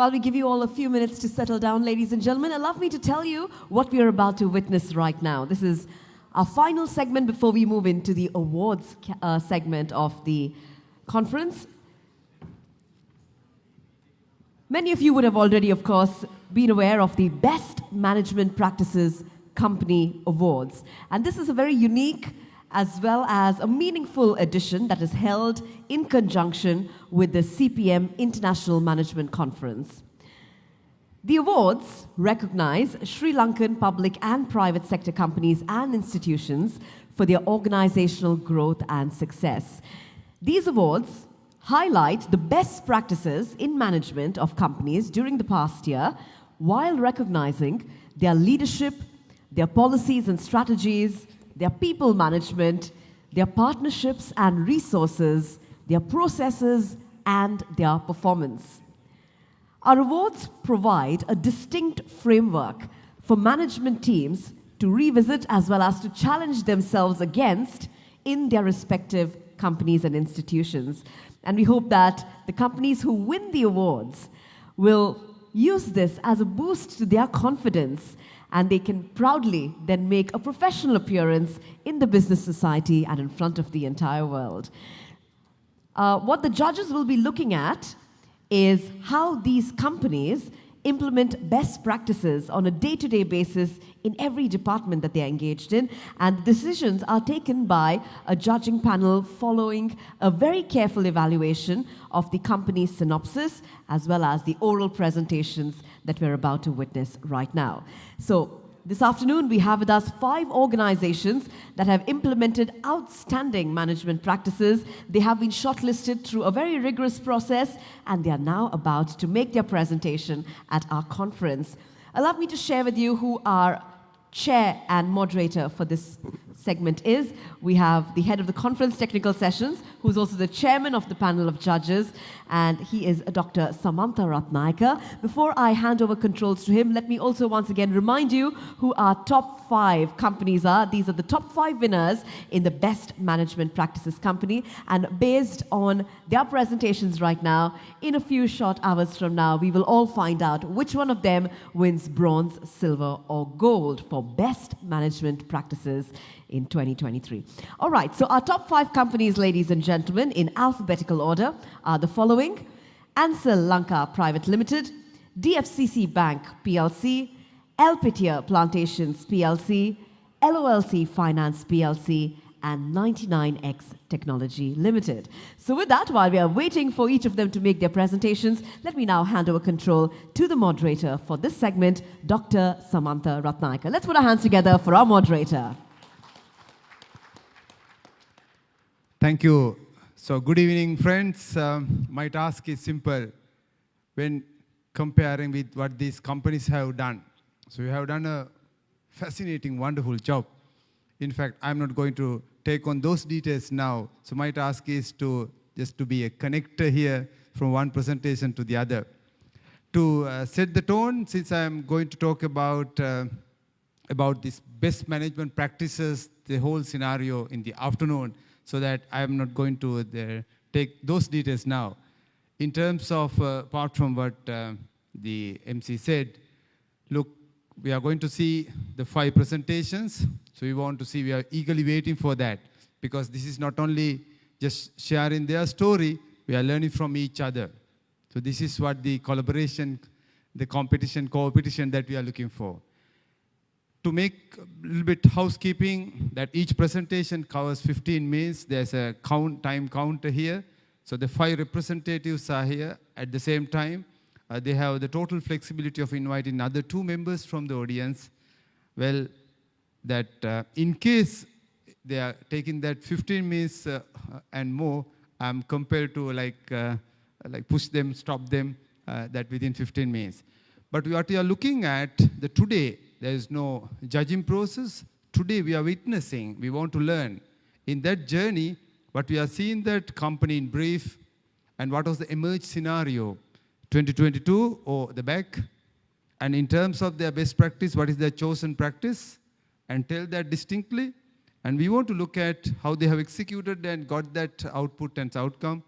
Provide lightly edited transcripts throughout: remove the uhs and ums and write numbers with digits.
While we give you all a few minutes to settle down, ladies and gentlemen, allow me to tell you what we are about to witness right now. This is our final segment before we move into the awards segment of the conference. Many of you would have already, of course, been aware of the Best Management Practices Company Awards. And this is a very unique as well as a meaningful edition that is held in conjunction with the CPM International Management Conference. The awards recognize Sri Lankan public and private sector companies and institutions for their organizational growth and success. These awards highlight the best practices in management of companies during the past year while recognizing their leadership, their policies and strategies, their people management, their partnerships and resources, their processes, and their performance. Our awards provide a distinct framework for management teams to revisit as well as to challenge themselves against in their respective companies and institutions. And we hope that the companies who win the awards will use this as a boost to their confidence, and they can proudly then make a professional appearance in the business society and in front of the entire world. What the judges will be looking at is how these companies implement best practices on a day-to-day basis in every department that they're engaged in, and decisions are taken by a judging panel following a very careful evaluation of the company's synopsis as well as the oral presentations that we're about to witness right now. So this afternoon we have with us 5 organizations that have implemented outstanding management practices. They have been shortlisted through a very rigorous process, and they are now about to make their presentation at our conference. Allow me to share with you who our chair and moderator for this segment is. We have the head of the conference technical sessions, who's also the chairman of the panel of judges, and he is Dr. Samantha Ratnayaka. Before I hand over controls to him, let me also once again remind you who our top 5 companies are. These are the top 5 winners in the Best Management Practices Company, and based on their presentations right now, in a few short hours from now, we will all find out which one of them wins bronze, silver, or gold for Best Management Practices in 2023. All right, so our top 5 companies, ladies and gentlemen, in alphabetical order are the following: Ansel Lanka Private Limited, DFCC Bank PLC, Elpitier Plantations PLC, LOLC Finance PLC, and 99X Technology Limited. So with that, while we are waiting for each of them to make their presentations, let me now hand over control to the moderator for this segment, Dr. Samantha Ratnayaka. Let's put our hands together for our moderator. Thank you. So good evening, friends. My task is simple when comparing with what these companies have done. So you have done a fascinating, wonderful job. In fact, I'm not going to take on those details now. So my task is just to be a connector here from one presentation to the other. To set the tone, since I'm going to talk about this best management practices, the whole scenario in the afternoon, so that I'm not going to take those details now. In terms of, apart from what the MC said, look, we are going to see the 5 presentations. So we are eagerly waiting for that, because this is not only just sharing their story, we are learning from each other. So this is what the collaboration, the competition, co-opetition that we are looking for. To make a little bit housekeeping, that each presentation covers 15 minutes. There's a time counter here. So the 5 representatives are here at the same time. They have the total flexibility of inviting another 2 members from the audience. Well, that in case they are taking that 15 minutes and more, I'm compelled to like push them, stop them, that within 15 minutes. But what we are looking at, today, there is no judging process. Today we are witnessing, we want to learn. In that journey, what we are seeing that company in brief, and what was the emerged scenario, 2022 or the back, and in terms of their best practice, what is their chosen practice, and tell that distinctly. And we want to look at how they have executed and got that output and outcome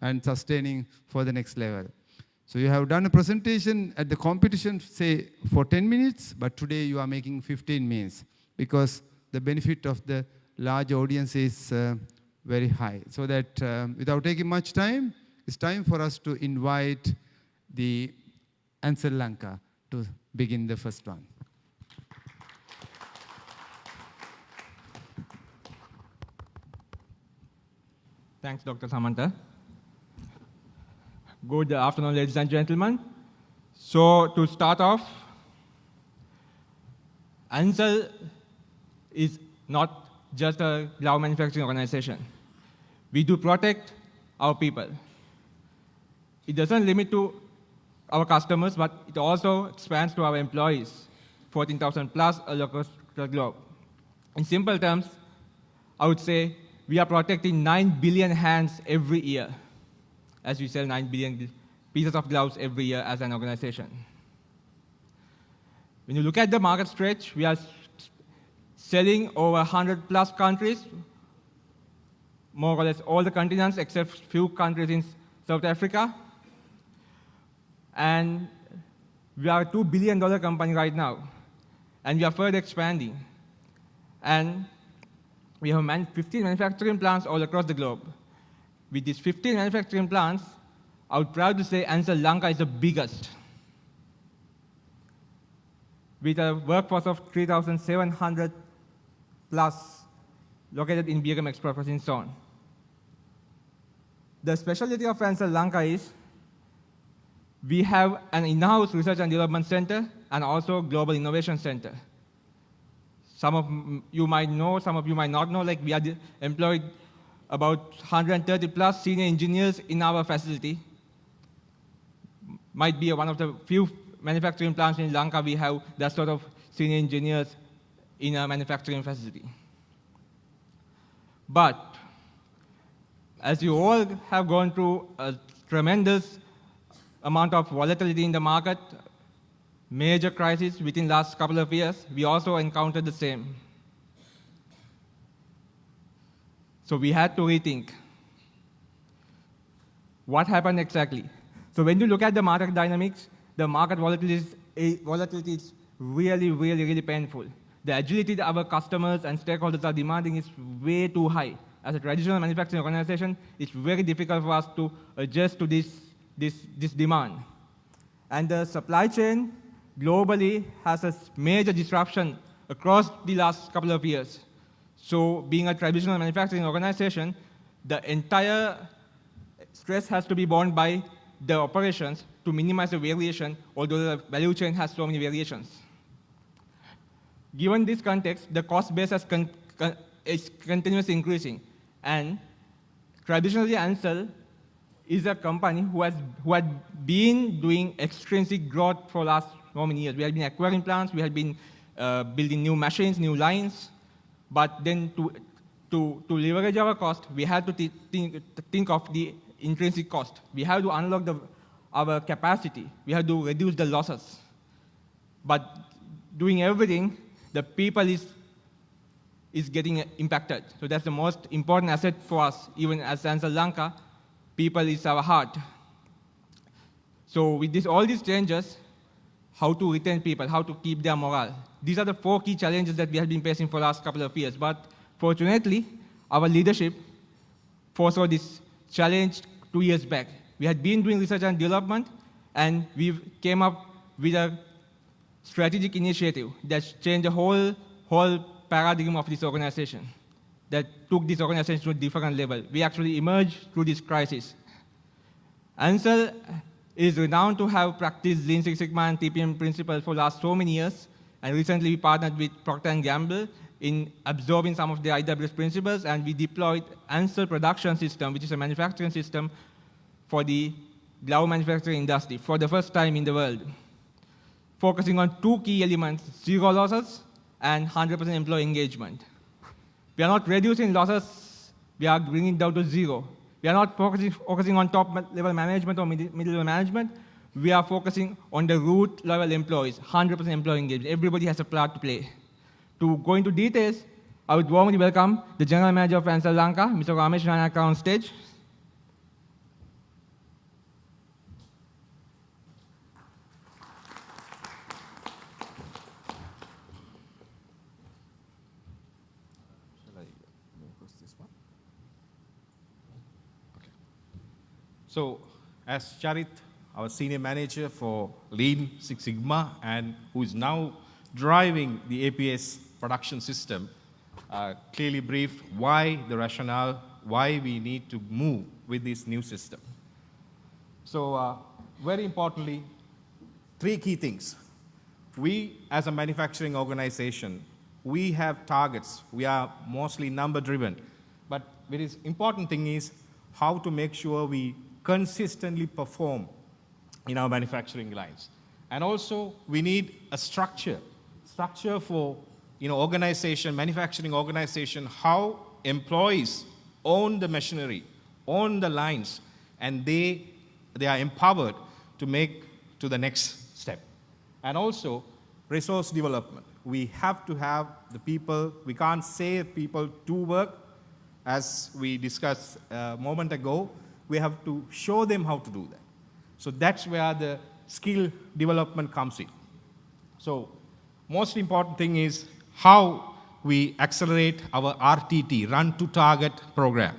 and sustaining for the next level. So you have done a presentation at the competition, say, for 10 minutes, but today you are making 15 minutes because the benefit of the large audience is very high. So that without taking much time, it's time for us to invite the Ansel Lanka to begin the first one. Thanks, Dr. Samantha. Good afternoon, ladies and gentlemen. So to start off, Ansel is not just a glove manufacturing organization. We do protect our people. It doesn't limit to our customers, but it also expands to our employees, 14,000 plus across the globe. In simple terms, I would say we are protecting 9 billion hands every year, as we sell 9 billion pieces of gloves every year as an organization. When you look at the market stretch, we are selling over 100 plus countries, more or less all the continents except few countries in South Africa. And we are a $2 billion company right now, and we are further expanding. And we have 15 manufacturing plants all across the globe. With these 15 manufacturing plants, I would proud to say Ansel Lanka is the biggest, with a workforce of 3,700 plus located in BGM processing zone. The specialty of Ansel Lanka is we have an in-house research and development center and also global innovation center. Some of you might know, some of you might not know, like we are employed about 130 plus senior engineers in our facility. Might be one of the few manufacturing plants in Lanka we have that sort of senior engineers in a manufacturing facility. But as you all have gone through a tremendous amount of volatility in the market, major crisis within the last couple of years, we also encountered the same. So we had to rethink what happened exactly. So when you look at the market dynamics, the market volatility is really, really, really painful. The agility that our customers and stakeholders are demanding is way too high. As a traditional manufacturing organization, it's very difficult for us to adjust to this demand. And the supply chain globally has a major disruption across the last couple of years. So being a traditional manufacturing organization, the entire stress has to be borne by the operations to minimize the variation, although the value chain has so many variations. Given this context, the cost base is continuously increasing. And traditionally, Ansel is a company who had been doing extrinsic growth for the last so many years. We had been acquiring plants, we had been building new machines, new lines, but then to leverage our cost, we had to think of the intrinsic cost. We have to unlock our capacity. We have to reduce the losses. But doing everything, the people is getting impacted. So that's the most important asset for us, even as Ansel Lanka. People is our heart. So with all these changes, how to retain people, how to keep their morale. These are the 4 key challenges that we have been facing for the last couple of years. But fortunately, our leadership foresaw this challenge 2 years back. We had been doing research and development, and we came up with a strategic initiative that changed the whole paradigm of this organization, that took this organization to a different level. We actually emerged through this crisis. Ansel is renowned to have practiced Lean Six Sigma and TPM principles for the last so many years, and recently we partnered with Procter & Gamble in absorbing some of the IWS principles, and we deployed Ansel production system, which is a manufacturing system for the glove manufacturing industry for the first time in the world, focusing on 2 key elements, 0 losses and 100% employee engagement. We are not reducing losses, we are bringing it down to 0. We are not focusing on top-level management or middle-level management. We are focusing on the root-level employees, 100% employee engagement. Everybody has a part to play. To go into details, I would warmly welcome the General Manager of Ansel Lanka, Mr. Ramesh Ranaka, on stage. So, as Charit, our senior manager for Lean Six Sigma, and who is now driving the APS production system, clearly briefed why the rationale, why we need to move with this new system. So, very importantly, three key things. We, as a manufacturing organization, we have targets. We are mostly number-driven. But very important thing is how to make sure we consistently perform in our manufacturing lines. And also, we need a structure for organization, manufacturing organization, how employees own the machinery, own the lines, and they are empowered to make to the next step. And also, resource development. We have to have the people, we can't say people to work, as we discussed a moment ago, we have to show them how to do that. So that's where the skill development comes in. So most important thing is how we accelerate our RTT, Run to Target program.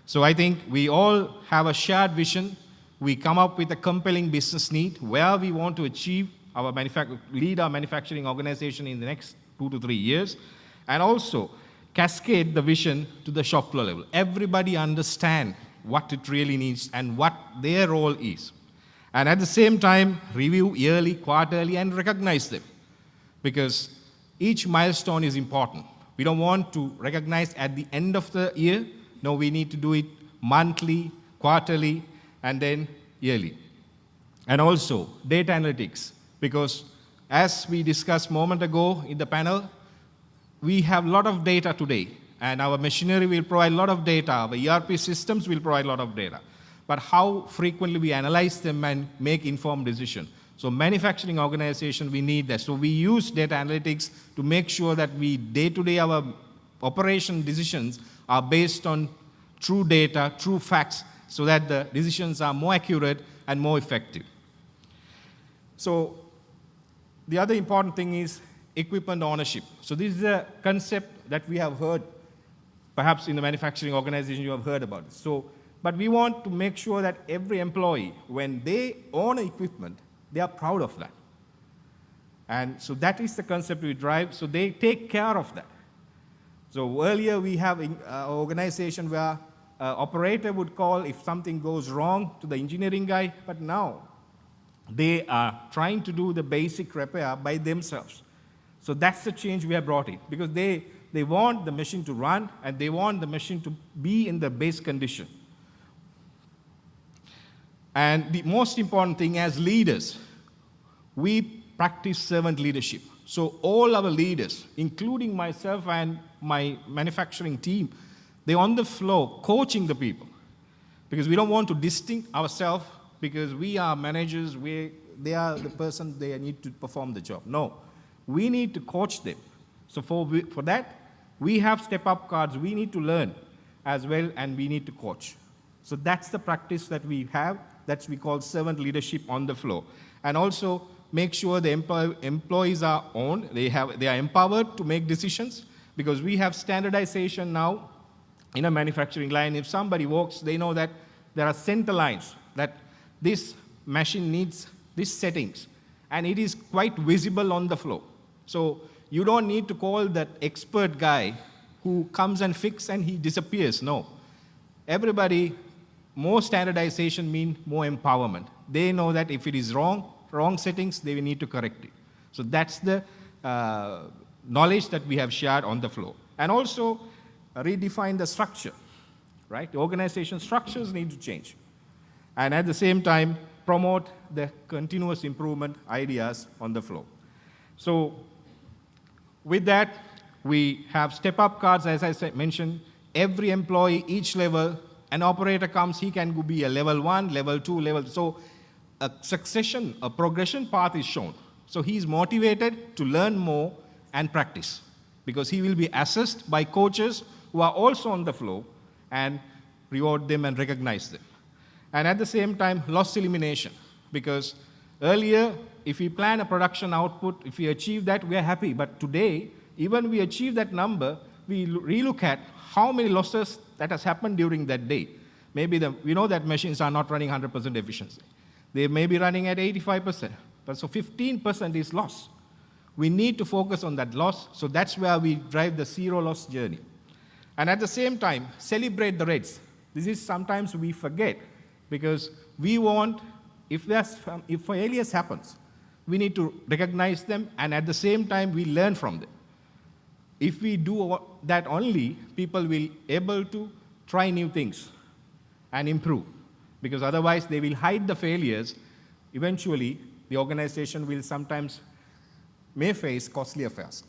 So I think we all have a shared vision. We come up with a compelling business need where we want to achieve our lead our manufacturing organization in the next 2 to 3 years, and also cascade the vision to the shop floor level. Everybody understand what it really needs and what their role is. And at the same time, review yearly, quarterly, and recognize them. Because each milestone is important. We don't want to recognize at the end of the year. No, we need to do it monthly, quarterly, and then yearly. And also, data analytics. Because as we discussed a moment ago in the panel, we have a lot of data today. And our machinery will provide a lot of data. Our ERP systems will provide a lot of data. But how frequently we analyze them and make informed decisions. So manufacturing organization, we need that. So we use data analytics to make sure that we day-to-day our operation decisions are based on true data, true facts, so that the decisions are more accurate and more effective. So the other important thing is equipment ownership. So this is a concept that we have heard, perhaps in the manufacturing organization you have heard about it. So, but we want to make sure that every employee, when they own equipment, they are proud of that. And so that is the concept we drive, so they take care of that. So earlier we have an organization where operator would call if something goes wrong to the engineering guy, but now they are trying to do the basic repair by themselves. So that's the change we have brought in, because they want the machine to run and they want the machine to be in the base condition. And the most important thing as leaders, we practice servant leadership. So all our leaders, including myself and my manufacturing team, they're on the floor coaching the people. Because we don't want to distinct ourselves because we are managers, they are the person they need to perform the job. No, we need to coach them. So for that, we have step-up cards. We need to learn as well, and we need to coach. So that's the practice that we have. That's we call servant leadership on the floor. And also make sure the employees are owned. They are empowered to make decisions, because we have standardization now in a manufacturing line. If somebody walks, they know that there are center lines, that this machine needs these settings, and it is quite visible on the floor. So you don't need to call that expert guy who comes and fixes and he disappears. No. Everybody, more standardization means more empowerment. They know that if it is wrong settings, they will need to correct it. So that's the knowledge that we have shared on the floor. And also redefine the structure, right? The organization structures need to change. And at the same time, promote the continuous improvement ideas on the floor. So with that, we have step-up cards, as I mentioned. Every employee, each level, an operator comes, he can be a level 1, level 2, level. So a succession, a progression path is shown. So he's motivated to learn more and practice, because he will be assessed by coaches who are also on the floor and reward them and recognize them. And at the same time, loss elimination, because earlier, if we plan a production output, if we achieve that, we are happy. But today, even we achieve that number, we relook at how many losses that has happened during that day. we know that machines are not running 100% efficiency. They may be running at 85%, but so 15% is loss. We need to focus on that loss, so that's where we drive the zero loss journey. And at the same time, celebrate the rates. This is sometimes we forget, because we want, if failures happens, we need to recognize them, and at the same time, we learn from them. If we do that only, people will able to try new things and improve, because otherwise they will hide the failures. Eventually, the organization will sometimes may face costly affairs.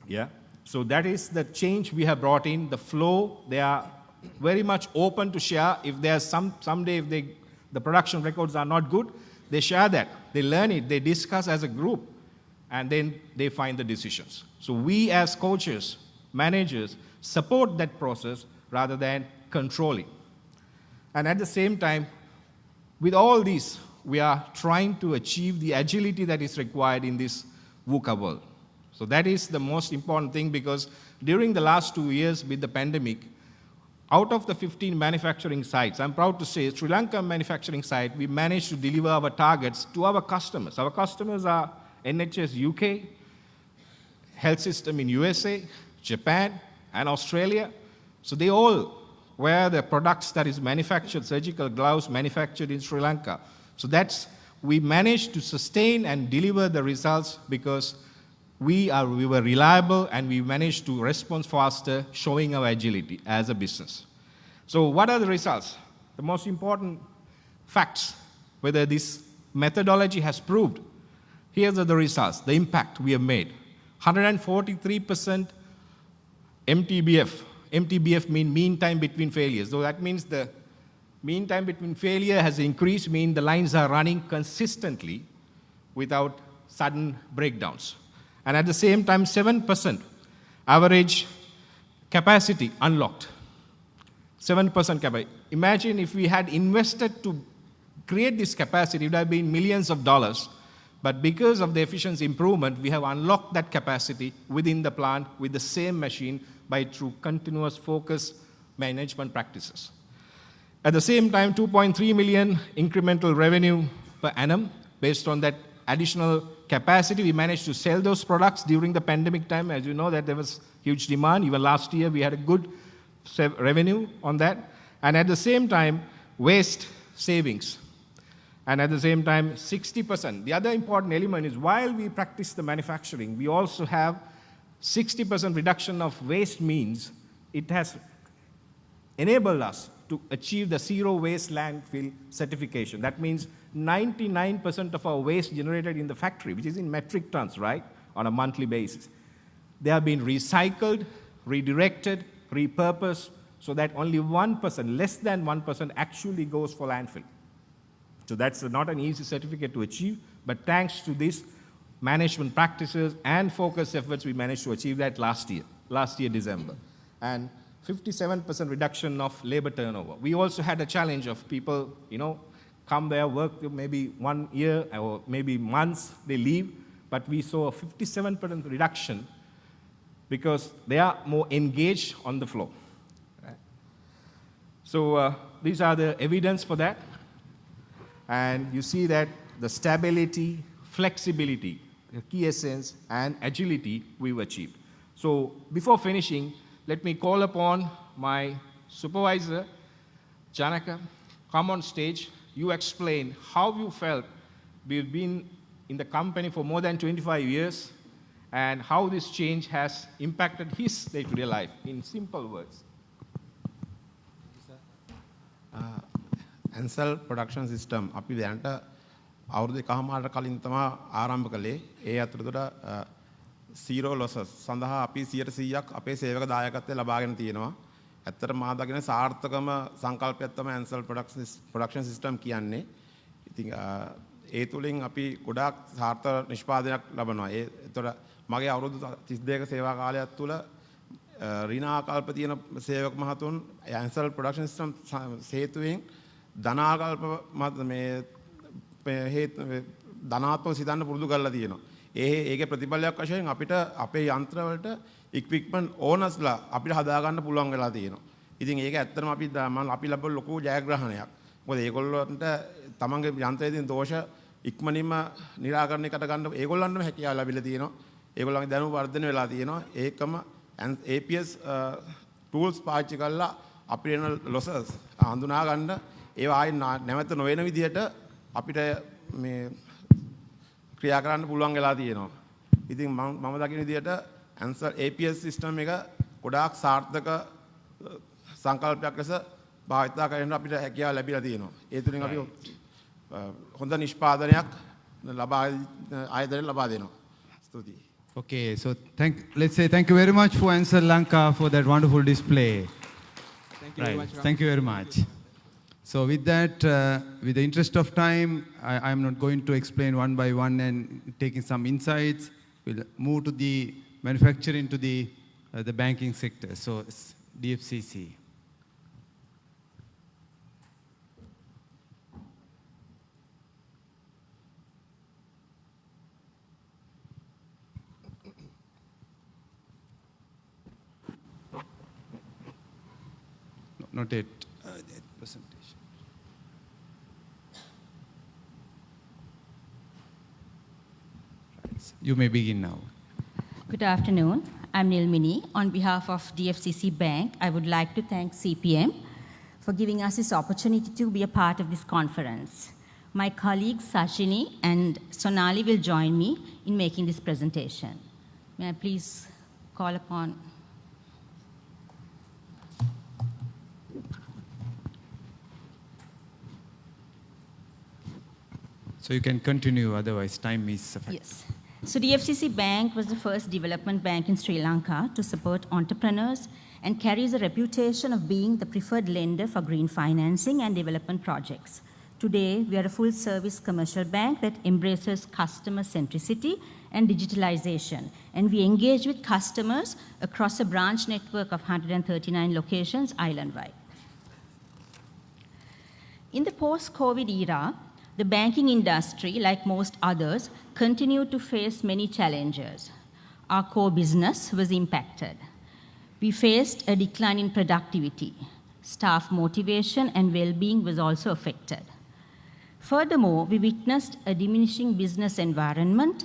Yeah. So that is the change we have brought in. The flow, they are very much open to share. If there's someday if the production records are not good, they share that. They learn it. They discuss as a group, and then they find the decisions. So we as coaches, managers, support that process rather than controlling. And at the same time, with all these, we are trying to achieve the agility that is required in this VUCA world. So that is the most important thing, because during the last 2 years with the pandemic, out of the 15 manufacturing sites, I'm proud to say, Sri Lanka manufacturing site, we managed to deliver our targets to our customers. Our customers are NHS UK, health system in USA, Japan, and Australia. So they all wear the products that is manufactured, surgical gloves manufactured in Sri Lanka. So we managed to sustain and deliver the results because we were reliable, and we managed to respond faster, showing our agility as a business. So what are the results? The most important facts, whether this methodology has proved. Here are the results, the impact we have made. 143% MTBF. MTBF means mean time between failures. So that means the mean time between failure has increased, meaning the lines are running consistently without sudden breakdowns. And at the same time, 7% average capacity unlocked. 7% capacity. Imagine if we had invested to create this capacity, it would have been millions of dollars. But because of the efficiency improvement, we have unlocked that capacity within the plant with the same machine through continuous focus management practices. At the same time, 2.3 million incremental revenue per annum based on that additional capacity. We managed to sell those products during the pandemic time. As you know, that there was huge demand. Even last year, we had a good revenue on that. And at the same time, waste savings. And at the same time, 60%. The other important element is while we practice the manufacturing, we also have 60% reduction of waste, means it has enabled us to achieve the zero waste landfill certification. That means 99% of our waste generated in the factory, which is in metric tons, right, on a monthly basis, they have been recycled, redirected, repurposed, so that only 1%, less than 1%, actually goes for landfill. So that's not an easy certificate to achieve, but thanks to this management practices and focus efforts, we managed to achieve that last year, December. And 57% reduction of labor turnover. We also had a challenge of people, come there, work maybe 1 year or maybe months, they leave, but we saw a 57% reduction because they are more engaged on the floor. Right? So these are the evidence for that. And you see that the stability, flexibility, the key essence, and agility we've achieved. So before finishing, let me call upon my supervisor, Janaka, come on stage. You explain how you felt. We've been in the company for more than 25 years, and how this change has impacted his day-to-day life, in simple words. Ansel production system අපි දැනට අවුරුදු එකමාරකට කලින් තමයි ආරම්භ කළේ. ඒ අතරතුර zero losses සඳහා අපි 100%ක් අපේ සේවක දායකත්වය ලබාගෙන තියෙනවා. ඇත්තට මා දකින සාර්ථකම සංකල්පයක් තමයි Ansel production system කියන්නේ. ඉතින් ඒ තුලින් අපි ගොඩාක් සාර්ථක නිෂ්පාදනයක් ලබනවා. ඒතර මගේ අවුරුදු 32ක සේවා කාලයක් තුල ඍණාකල්ප තියෙන සේවක මහතුන් Ansel production system හේතුවෙන් ධනාකල්ප ධනාත්මක සිතන්න පුරුදු කරලා තියෙනවා. ඒකේ ප්‍රතිඵලයක් වශයෙන් අපිට අපේ යන්ත්‍ර වලට equipment ownersලා අපිට හදා ගන්න පුළුවන් වෙලා තියෙනවා. ඉතින් ඒක ඇත්තටම අපි ලැබුණ ලොකු ජයග්‍රහණයක්. මොකද ඒගොල්ලන්ට තමන්ගේ යන්ත්‍රයේ තියෙන දෝෂ ඉක්මනින්ම निराකරණය කර ගන්න ඒගොල්ලන්ටම හැකියාව ලැබිලා තියෙනවා. ඒගොල්ලන්ගේ දැනුම වර්ධනය වෙලා තියෙනවා. ඒකම APS tools පාවිච්චි කරලා අපිට එන losses හඳුනා ගන්න ඒවා ආයෙ නැවත නොවන විදිහට අපිට මේ ක්‍රියා කරන්න පුළුවන් වෙලා තියෙනවා. ඉතින් මම දකින විදිහට answer APS system එක ගොඩාක් සාර්ථක සංකල්පයක් ලෙස භාවිතා කරන්න අපිට හැකියාව ලැබිලා තියෙනවා. ඒ තුලින් අපි හොඳ නිෂ්පාදනයක් ආයතනයට ලබා දෙනවා. ස්තුතියි. Okay, so let's say thank you very much for Answer Lanka for that wonderful display. Thank you very much. Thank you very much. So with that, with the interest of time, I'm not going to explain one by one and taking some insights. We'll move to the manufacturing to the banking sector. So DFCC. Not yet. Presentation. You may begin now. Good afternoon. I'm Nilmini. On behalf of DFCC Bank, I would like to thank CPM for giving us this opportunity to be a part of this conference. My colleagues Sashini and Sonali will join me in making this presentation. May I please call upon... So you can continue, otherwise time is sufficient. Yes. So DFCC Bank was the first development bank in Sri Lanka to support entrepreneurs and carries a reputation of being the preferred lender for green financing and development projects. Today, we are a full-service commercial bank that embraces customer centricity and digitalization, and we engage with customers across a branch network of 139 locations island-wide. In the post-COVID era, the banking industry, like most others, continued to face many challenges. Our core business was impacted. We faced a decline in productivity. Staff motivation and well-being was also affected. Furthermore, we witnessed a diminishing business environment,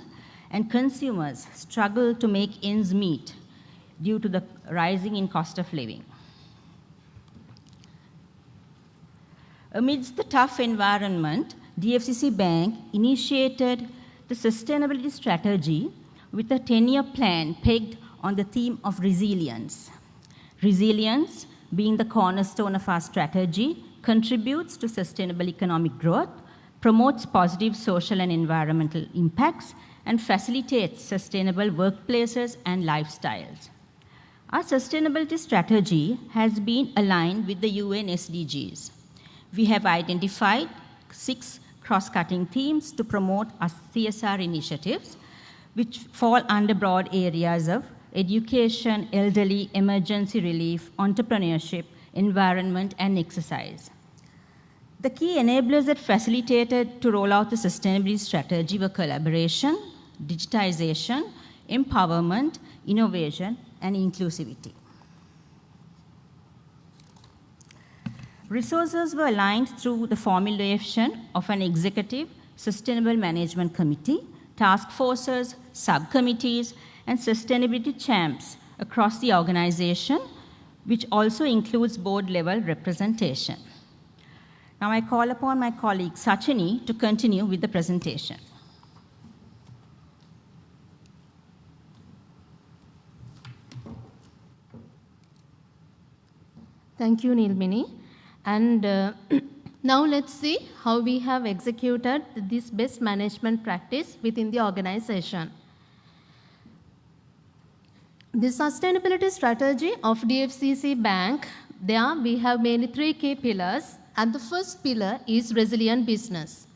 and consumers struggled to make ends meet due to the rising in cost of living. Amidst the tough environment, DFCC Bank initiated the sustainability strategy with a 10-year plan pegged on the theme of resilience. Resilience, being the cornerstone of our strategy, contributes to sustainable economic growth, promotes positive social and environmental impacts, and facilitates sustainable workplaces and lifestyles. Our sustainability strategy has been aligned with the UN SDGs. We have identified 6 cross-cutting themes to promote our CSR initiatives, which fall under broad areas of education, elderly, emergency relief, entrepreneurship, environment, and exercise. The key enablers that facilitated to roll out the sustainability strategy were collaboration, digitization, empowerment, innovation, and inclusivity. Resources were aligned through the formulation of an executive sustainable management committee, task forces, subcommittees, and sustainability champs across the organization, which also includes board-level representation. Now I call upon my colleague Sachini to continue with the presentation. Thank you, Nilmini. And now let's see how we have executed this best management practice within the organization. The sustainability strategy of DFCC Bank, there we have mainly 3 key pillars, and the first pillar is resilient business.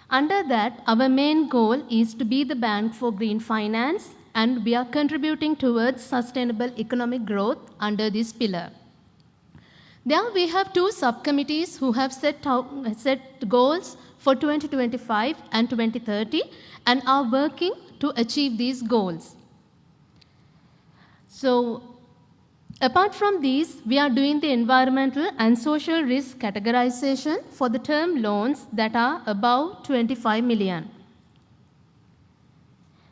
Under that, our main goal is to be the bank for green finance, and we are contributing towards sustainable economic growth under this pillar. There we have 2 subcommittees who have set goals for 2025 and 2030 and are working to achieve these goals. So Apart from these, we are doing the environmental and social risk categorization for the term loans that are above 25 million.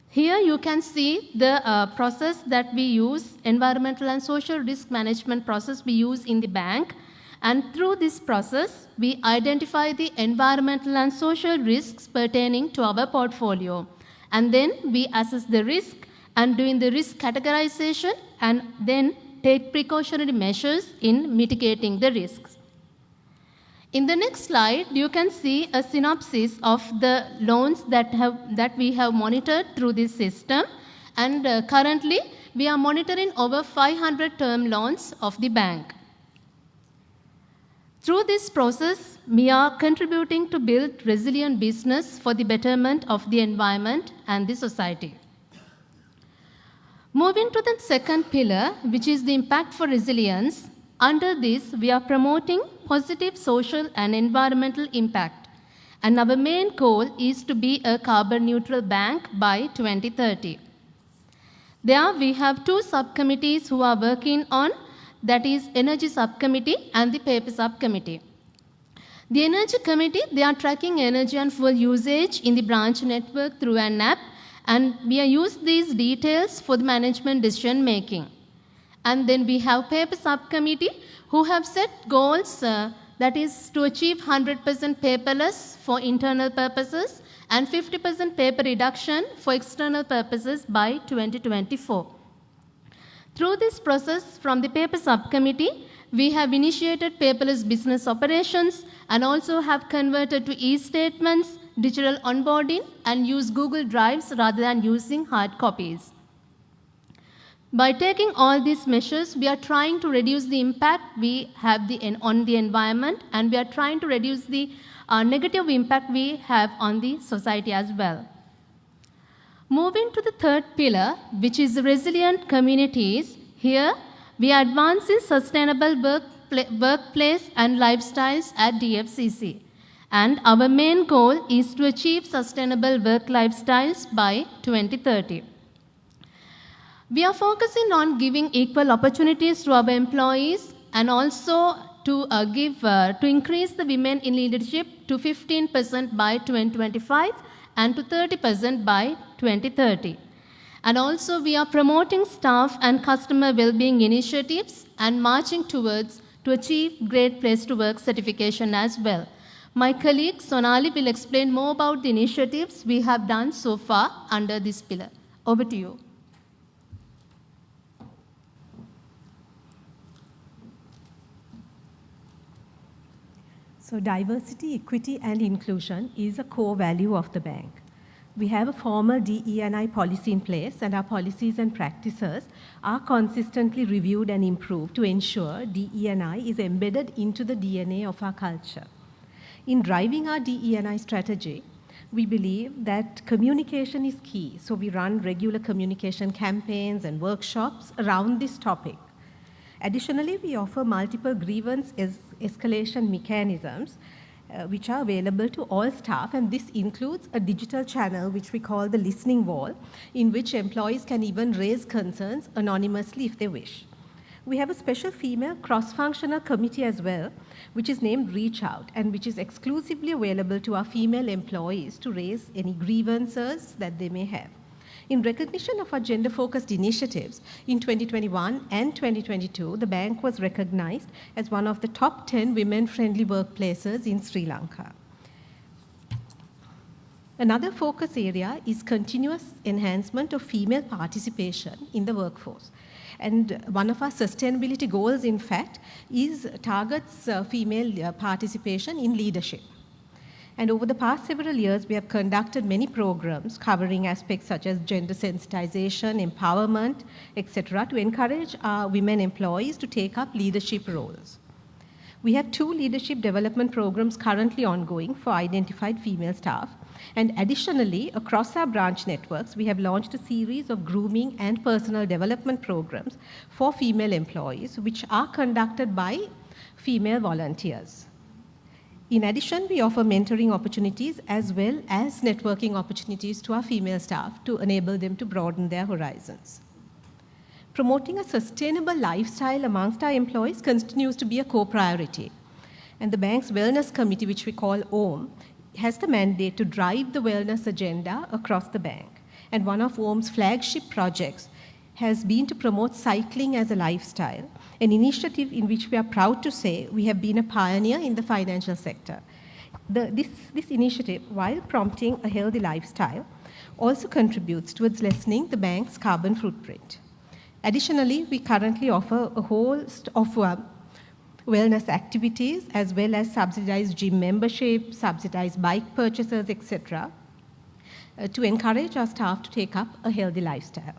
Here you can see the process that we use, environmental and social risk management process we use in the bank. And through this process, we identify the environmental and social risks pertaining to our portfolio. And then we assess the risk and doing the risk categorization and then take precautionary measures in mitigating the risks. In the next slide, you can see a synopsis of the loans that we have monitored through this system. And currently, we are monitoring over 500 term loans of the bank. Through this process, we are contributing to build resilient business for the betterment of the environment and the society. Moving to the second pillar, which is the impact for resilience. Under this, we are promoting positive social and environmental impact. And our main goal is to be a carbon neutral bank by 2030. There we have two subcommittees who are working on, that is Energy Subcommittee and the Paper Subcommittee. The Energy Committee, they are tracking energy and fuel usage in the branch network through an app, and we use these details for the management decision making. And then we have Paper Subcommittee who have set goals, that is to achieve 100% paperless for internal purposes and 50% paper reduction for external purposes by 2024. Through this process from the Paper Subcommittee, we have initiated paperless business operations and also have converted to e-statements, digital onboarding, and use Google Drives rather than using hard copies. By taking all these measures, we are trying to reduce the impact we have on the environment, and we are trying to reduce the negative impact we have on the society as well. Moving to the third pillar, which is resilient communities, here we are advancing sustainable workplace and lifestyles at DFCC. And our main goal is to achieve sustainable work lifestyles by 2030. We are focusing on giving equal opportunities to our employees and also to increase the women in leadership to 15% by 2025 and to 30% by 2030. And also we are promoting staff and customer well-being initiatives and marching towards to achieve Great Place to Work certification as well. My colleague Sonali will explain more about the initiatives we have done so far under this pillar. Over to you. So diversity, equity, and inclusion is a core value of the bank. We have a formal DE&I policy in place, and our policies and practices are consistently reviewed and improved to ensure DE&I is embedded into the DNA of our culture. In driving our DE&I strategy, we believe that communication is key, so we run regular communication campaigns and workshops around this topic. Additionally, we offer multiple grievance escalation mechanisms which are available to all staff, and this includes a digital channel which we call the listening wall, in which employees can even raise concerns anonymously if they wish. We have a special female cross-functional committee as well, which is named Reach Out, and which is exclusively available to our female employees to raise any grievances that they may have. In recognition of our gender-focused initiatives, in 2021 and 2022, the bank was recognized as one of the top 10 women-friendly workplaces in Sri Lanka. Another focus area is continuous enhancement of female participation in the workforce. And one of our sustainability goals, in fact, targets female participation in leadership. And over the past several years, we have conducted many programs covering aspects such as gender sensitization, empowerment, etc., to encourage our women employees to take up leadership roles. We have 2 leadership development programs currently ongoing for identified female staff. And additionally, across our branch networks, we have launched a series of grooming and personal development programs for female employees, which are conducted by female volunteers. In addition, we offer mentoring opportunities as well as networking opportunities to our female staff to enable them to broaden their horizons. promoting a sustainable lifestyle amongst our employees continues to be a core priority. And the bank's wellness committee, which we call OM, has the mandate to drive the wellness agenda across the bank. And one of OM's flagship projects has been to promote cycling as a lifestyle, an initiative in which we are proud to say we have been a pioneer in the financial sector. This initiative, while prompting a healthy lifestyle, also contributes towards lessening the bank's carbon footprint. Additionally, we currently offer a host of wellness activities as well as subsidized gym membership, subsidized bike purchases, etc., to encourage our staff to take up a healthy lifestyle.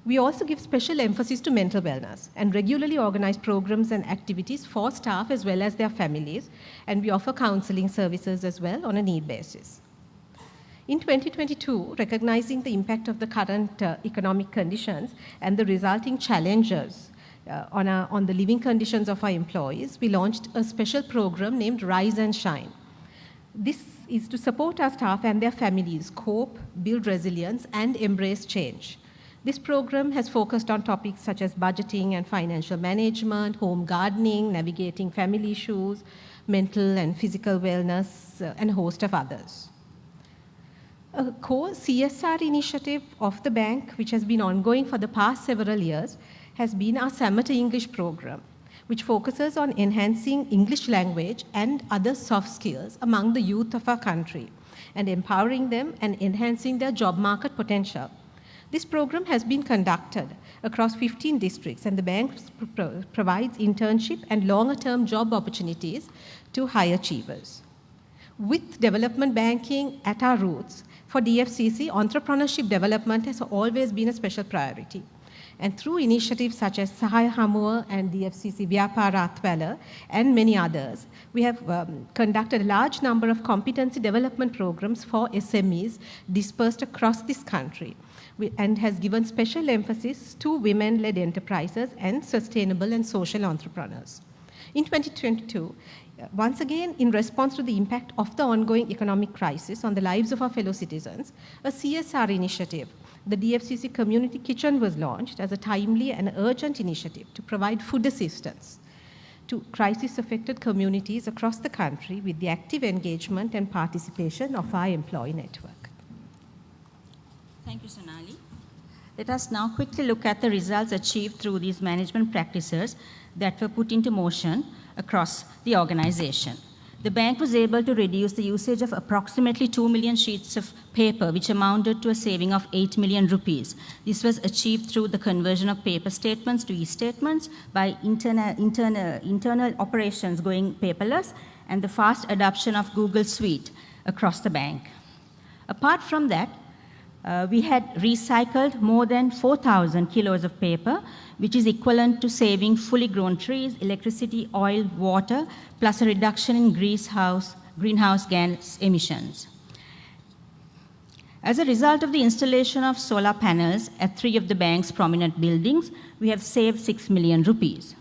We also give special emphasis to mental wellness and regularly organize programs and activities for staff as well as their families, and we offer counseling services as well on a need basis. In 2022, recognizing the impact of the current economic conditions and the resulting challenges on the living conditions of our employees, we launched a special program named Rise and Shine. This is to support our staff and their families cope, build resilience, and embrace change. This program has focused on topics such as budgeting and financial management, home gardening, navigating family issues, mental and physical wellness, and a host of others. A core CSR initiative of the bank, which has been ongoing for the past several years, has been our Summer English program, which focuses on enhancing English language and other soft skills among the youth of our country and empowering them and enhancing their job market potential. This program has been conducted across 15 districts, and the bank provides internship and longer-term job opportunities to high achievers. With development banking at our roots, for DFCC, entrepreneurship development has always been a special priority. And through initiatives such as Sahaya Hamuwa and DFCC Vyapara Athwala and many others, we have conducted a large number of competency development programs for SMEs dispersed across this country, and has given special emphasis to women-led enterprises and sustainable and social entrepreneurs. In 2022, once again, in response to the impact of the ongoing economic crisis on the lives of our fellow citizens, a CSR initiative, the DFCC Community Kitchen, was launched as a timely and urgent initiative to provide food assistance to crisis-affected communities across the country with the active engagement and participation of our employee network. Thank you, Sonali. Let us now quickly look at the results achieved through these management practices that were put into motion across the organization. The bank was able to reduce the usage of approximately 2 million sheets of paper, which amounted to a saving of 8 million rupees. This was achieved through the conversion of paper statements to e-statements by internal operations going paperless and the fast adoption of Google Suite across the bank. Apart from that, we had recycled more than 4,000 kilos of paper, which is equivalent to saving fully grown trees, electricity, oil, water, plus a reduction in greenhouse gas emissions. As a result of the installation of solar panels at 3 of the bank's prominent buildings, we have saved 6 million rupees.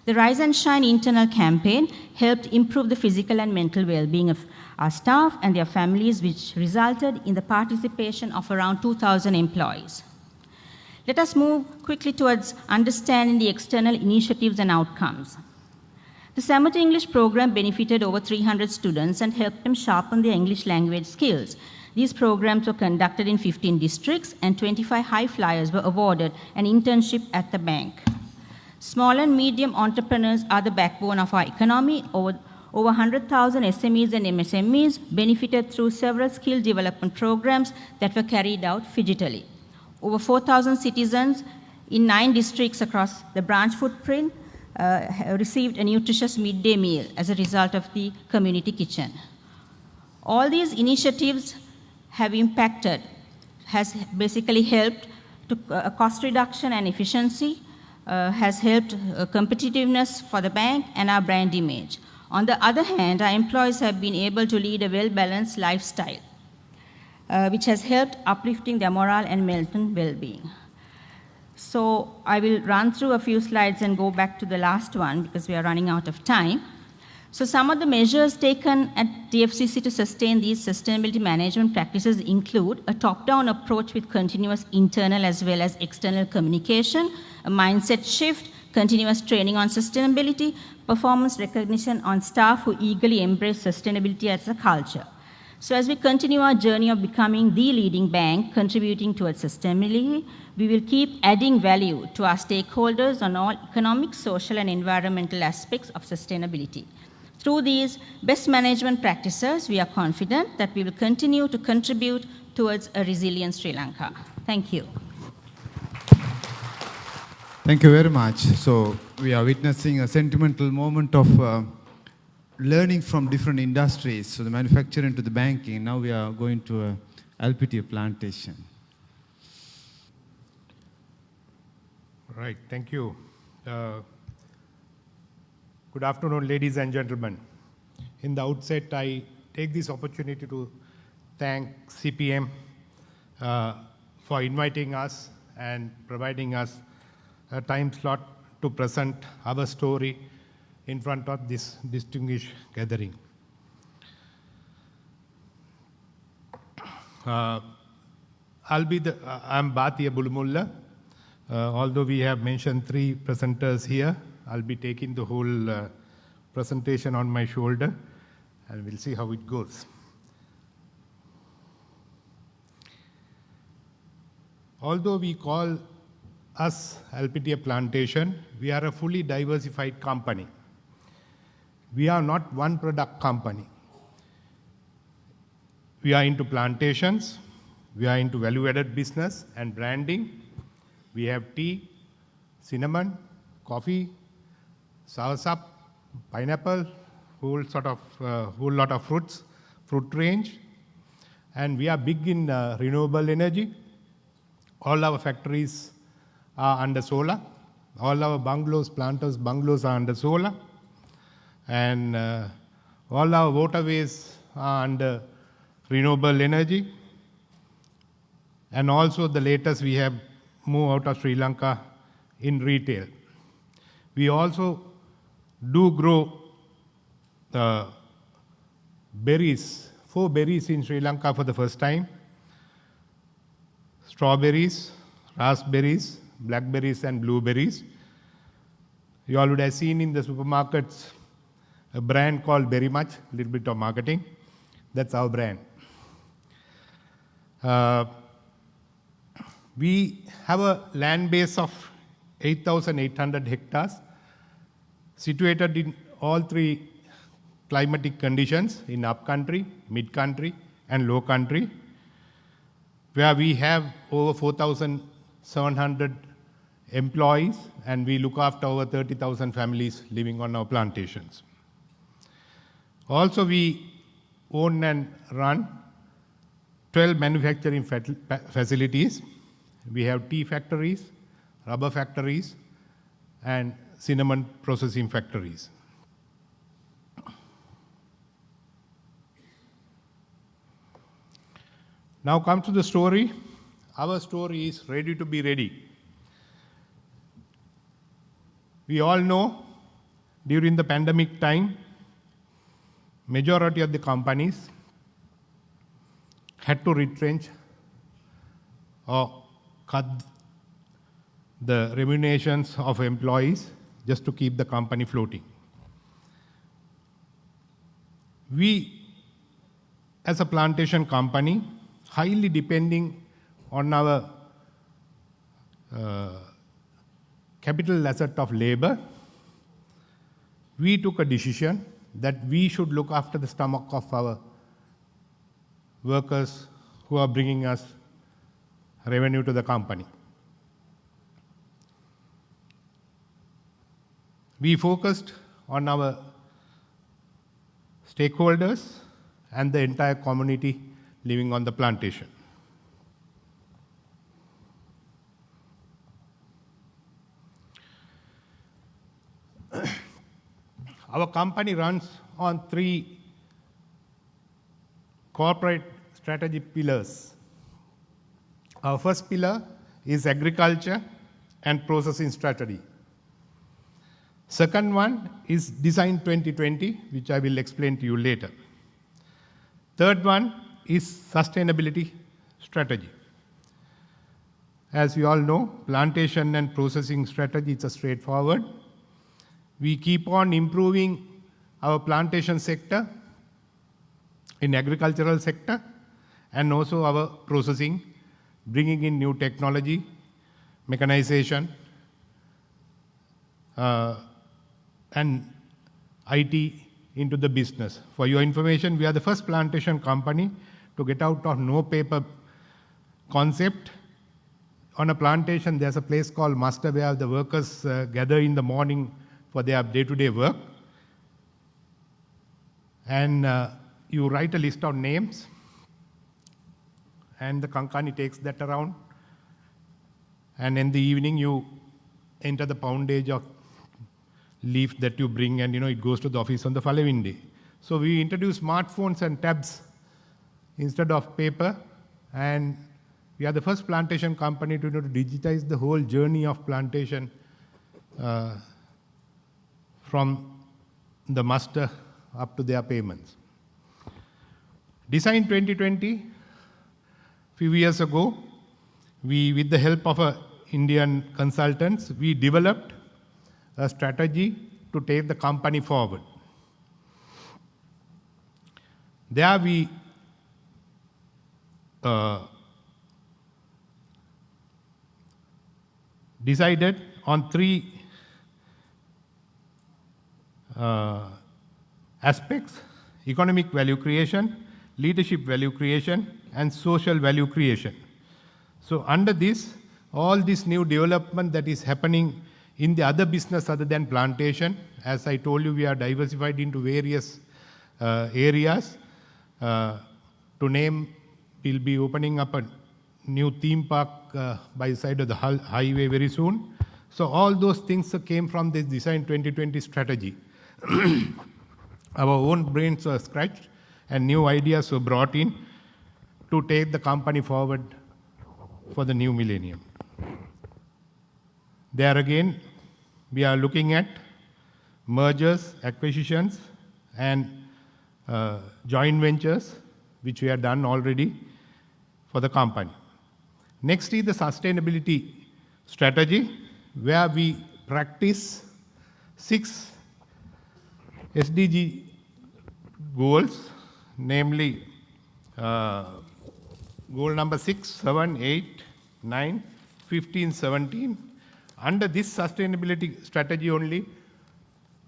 The Rise and Shine internal campaign helped improve the physical and mental well-being of our staff and their families, which resulted in the participation of around 2,000 employees. Let us move quickly towards understanding the external initiatives and outcomes. The Summer English program benefited over 300 students and helped them sharpen their English language skills. These programs were conducted in 15 districts, and 25 high flyers were awarded an internship at the bank. Small and medium entrepreneurs are the backbone of our economy. Over 100,000 SMEs and MSMEs benefited through several skill development programs that were carried out digitally. Over 4,000 citizens in 9 districts across the branch footprint received a nutritious midday meal as a result of the community kitchen. All these initiatives have impacted, has basically helped to cost reduction and efficiency, has helped competitiveness for the bank and our brand image. On the other hand, our employees have been able to lead a well-balanced lifestyle, which has helped uplifting their morale and mental well-being. So I will run through a few slides and go back to the last one because we are running out of time. So some of the measures taken at DFCC to sustain these sustainability management practices include a top-down approach with continuous internal as well as external communication, a mindset shift, continuous training on sustainability, performance recognition on staff who eagerly embrace sustainability as a culture. So as we continue our journey of becoming the leading bank contributing towards sustainability, we will keep adding value to our stakeholders on all economic, social, and environmental aspects of sustainability. Through these best management practices, we are confident that we will continue to contribute towards a resilient Sri Lanka. Thank you. Thank you very much. So we are witnessing a sentimental moment of learning from different industries, so the manufacturing to the banking. Now we are going to a LPT plantation. Right, thank you. Good afternoon, ladies and gentlemen. In the outset, I take this opportunity to thank CPM for inviting us and providing us a time slot to present our story in front of this distinguished gathering. I'm Bhatia Bulumulla. Although we have mentioned 3 presenters here, I'll be taking the whole presentation on my shoulder, and we'll see how it goes. Although we call us LPT plantation, we are a fully diversified company. We are not one product company. We are into plantations, we are into value-added business and branding. We have tea, cinnamon, coffee, soursop, pineapple, whole lot of fruits, fruit range. And we are big in renewable energy. All our factories are under solar. All our bungalows, planters' bungalows are under solar. And all our waterways are under renewable energy. And also the latest, we have moved out of Sri Lanka in retail. We also do grow berries, 4 berries in Sri Lanka for the first time: strawberries, raspberries, blackberries, and blueberries. You all would have seen in the supermarkets a brand called Berry Much, a little bit of marketing. That's our brand. We have a land base of 8,800 hectares, situated in all 3 climatic conditions, in upcountry, mid-country, and low country, where we have over 4,700 employees, and we look after over 30,000 families living on our plantations. Also, we own and run 12 manufacturing facilities. We have tea factories, rubber factories, and cinnamon processing factories. Now come to the story. Our story is ready to be ready. We all know during the pandemic time, majority of the companies had to retrench or cut the remunerations of employees just to keep the company floating. We, as a plantation company, highly depending on our capital asset of labor, we took a decision that we should look after the stomach of our workers who are bringing us revenue to the company. We focused on our stakeholders and the entire community living on the plantation. Our company runs on 3 corporate strategy pillars. Our first pillar is agriculture and processing strategy. Second one is Design 2020, which I will explain to you later. Third one is sustainability strategy. As we all know, plantation and processing strategy is straightforward. We keep on improving our plantation sector in agricultural sector and also our processing, bringing in new technology, mechanization, and IT into the business. For your information, we are the first plantation company to get out of no paper concept. On a plantation, there's a place called muster where the workers gather in the morning for their day-to-day work. And you write a list of names, and the Kankani takes that around. And in the evening, you enter the poundage of leaf that you bring, and it goes to the office on the following day. So we introduced smartphones and tabs instead of paper, and we are the first plantation company to digitize the whole journey of plantation from the muster up to their payments. Design 2020, few years ago, we, with the help of Indian consultants, we developed a strategy to take the company forward. There we decided on three aspects: economic value creation, leadership value creation, and social value creation. So under this, all this new development that is happening in the other business other than plantation, as I told you, we are diversified into various areas. To name, we'll be opening up a new theme park by the side of the highway very soon. So all those things came from this Design 2020 strategy. Our own brains were scratched and new ideas were brought in to take the company forward for the new millennium. There again, we are looking at mergers, acquisitions, and joint ventures, which we have done already for the company. Next is the sustainability strategy, where we practice 6 SDG goals, namely goal number 6, 7, 8, 9, 15, 17. Under this sustainability strategy only,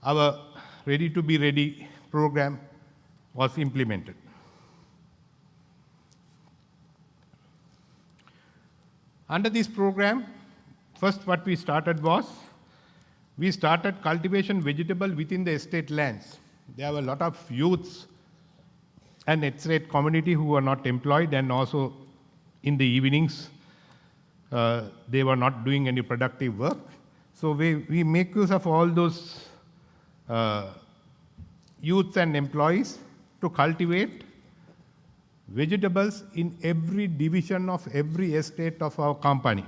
our Ready to Be Ready program was implemented. Under this program, first what we started was, we started cultivation vegetable within the estate lands. There were a lot of youths and estate community who were not employed, and also in the evenings, they were not doing any productive work. So we make use of all those youths and employees to cultivate vegetables in every division of every estate of our company.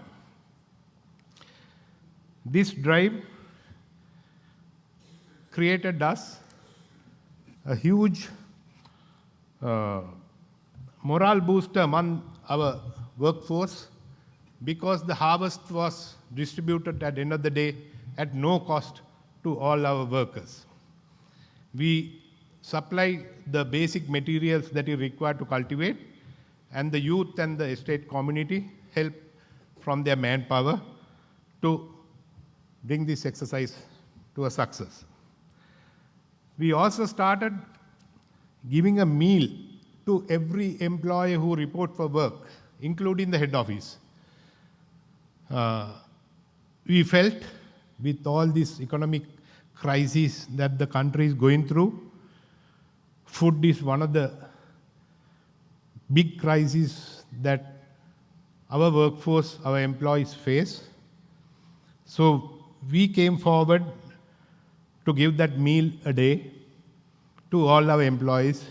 This drive created us a huge morale booster among our workforce, because the harvest was distributed at the end of the day at no cost to all our workers. We supply the basic materials that is required to cultivate, and the youth and the estate community help from their manpower to bring this exercise to a success. We also started giving a meal to every employee who report for work, including the head office. We felt with all this economic crisis that the country is going through, food is one of the big crises that our workforce, our employees face. So we came forward to give that meal a day to all our employees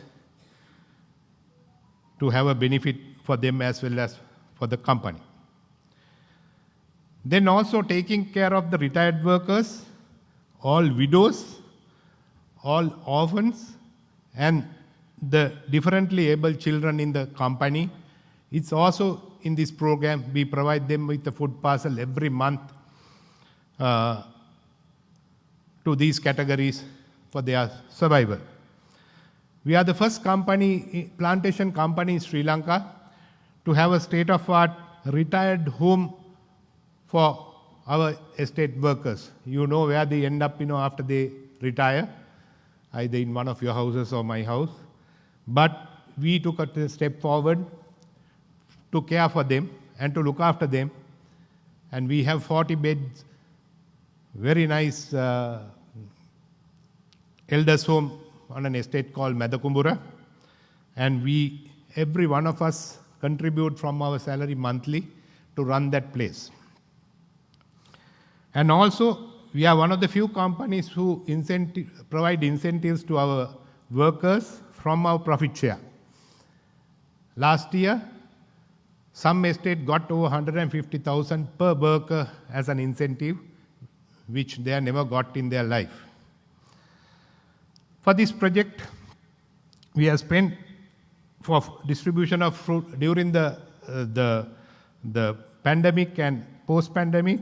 to have a benefit for them as well as for the company. Then also taking care of the retired workers. all widows, all orphans, and the differently abled children in the company. It's also in this program, we provide them with a food parcel every month to these categories for their survival. We are the first plantation company in Sri Lanka to have a state-of-art retired home for our estate workers. You know where they end up, after they retire, either in one of your houses or my house. But we took a step forward to care for them and to look after them. And we have 40 beds, very nice elders home on an estate called Madakumbura. And every one of us contribute from our salary monthly to run that place. And also, we are one of the few companies who provide incentives to our workers from our profit share. Last year, some estate got over 150,000 per worker as an incentive, which they have never got in their life. For this project, we have spent for distribution of fruit during the pandemic and post-pandemic.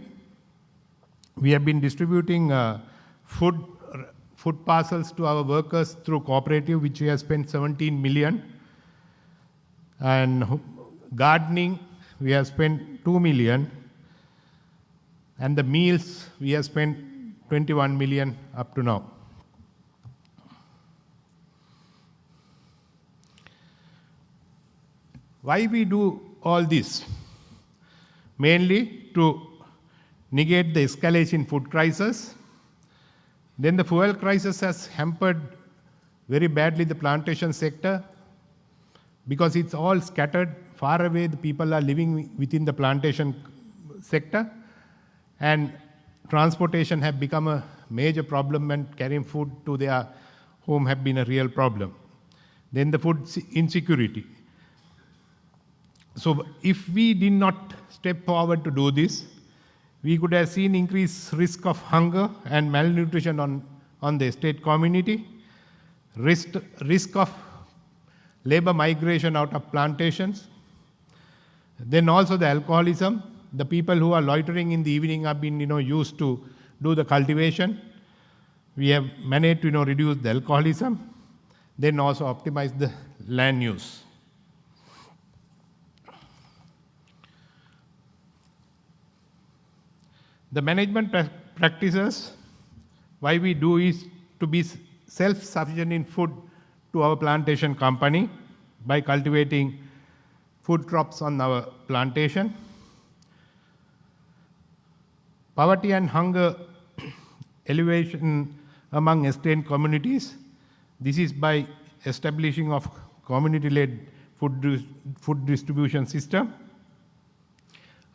We have been distributing food parcels to our workers through cooperative, which we have spent 17 million. And gardening, we have spent 2 million. And the meals, we have spent 21 million up to now. Why we do all this? Mainly to negate the escalation in food crisis. Then the fuel crisis has hampered very badly the plantation sector because it's all scattered far away. The people are living within the plantation sector, and transportation have become a major problem, and carrying food to their home have been a real problem. Then the food insecurity. So if we did not step forward to do this, we could have seen increased risk of hunger and malnutrition on the estate community, risk of labor migration out of plantations. Then also the alcoholism. The people who are loitering in the evening have been used to do the cultivation. We have managed to reduce the alcoholism, then also optimize the land use. The management practices, why we do is to be self-sufficient in food to our plantation company by cultivating food crops on our plantation. Poverty and hunger elevation among estate communities. This is by establishing of community-led food distribution system.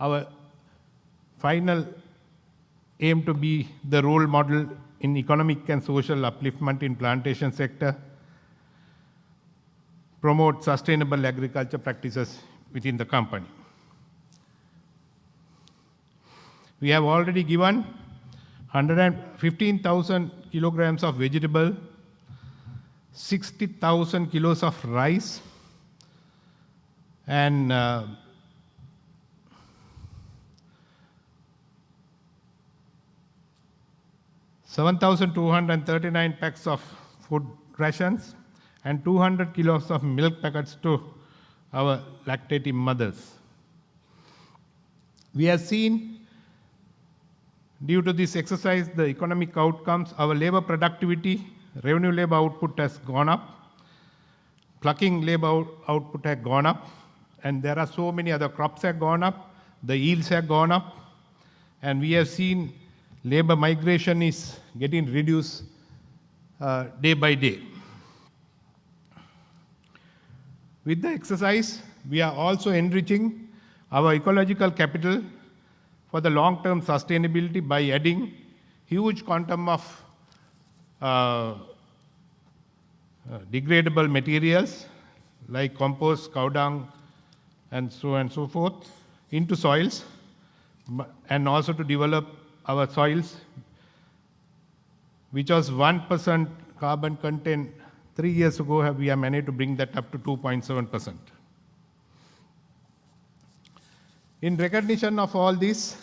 Our final aim to be the role model in economic and social upliftment in plantation sector, promote sustainable agriculture practices within the company. We have already given 115,000 kilograms of vegetable, 60,000 kilos of rice, and 7,239 packs of food rations and 200 kilos of milk packets to our lactating mothers. We have seen, due to this exercise, the economic outcomes. Our labor productivity, revenue labor output has gone up, plucking labor output has gone up, and there are so many other crops have gone up, the yields have gone up, and we have seen labor migration is getting reduced day by day. With the exercise, we are also enriching our ecological capital for the long-term sustainability by adding huge quantum of degradable materials like compost, cow dung, and so forth into soils, and also to develop our soils which was 1% carbon content 3 years ago, we have managed to bring that up to 2.7%. In recognition of all this,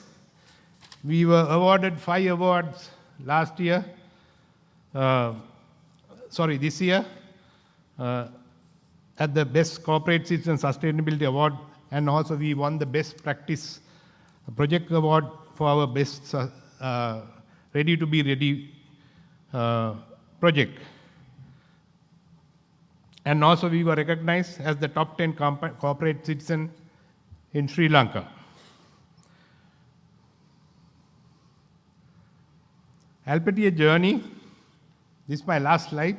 we were awarded 5 awards this year, at the Best Corporate Citizen Sustainability Award, and also we won the Best Practice Project Award for our best Ready to be Ready project. And also we were recognized as the top 10 corporate citizen in Sri Lanka. Alpetia journey, this is my last slide.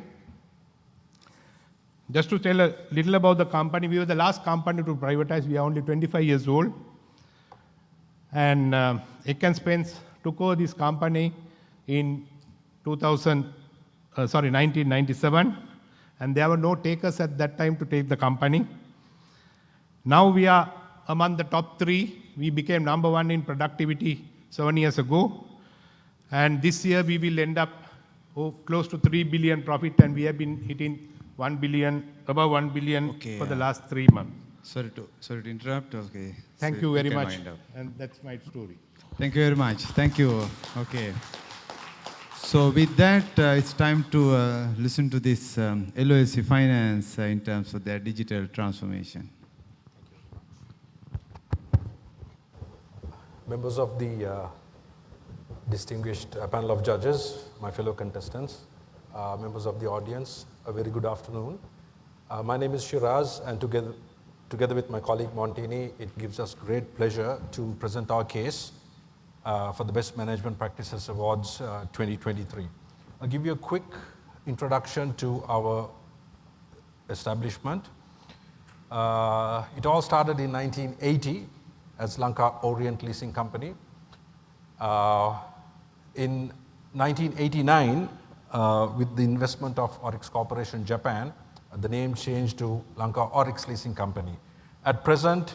Just to tell a little about the company, we were the last company to privatize. We are only 25 years old. And Ekan Spence took over this company in 1997. And there were no takers at that time to take the company. Now we are among the top 3. We became number 1 in productivity 7 years ago. And this year we will end up close to 3 billion profit, and we have been hitting 1 billion, above 1 billion for the last 3 months. Sorry to interrupt. Okay. Thank you very much. And that's my story. Thank you very much. Thank you. Okay. So with that, it's time to listen to this LOLC Finance in terms of their digital transformation. Members of the distinguished panel of judges, my fellow contestants, members of the audience, a very good afternoon. My name is Shiraz, and together with my colleague Montini, it gives us great pleasure to present our case for the Best Management Practices Awards 2023. I'll give you a quick introduction to our establishment. It all started in 1980 as Lanka Orient Leasing Company. In 1989, with the investment of Oryx Corporation Japan, the name changed to Lanka Oryx Leasing Company. At present,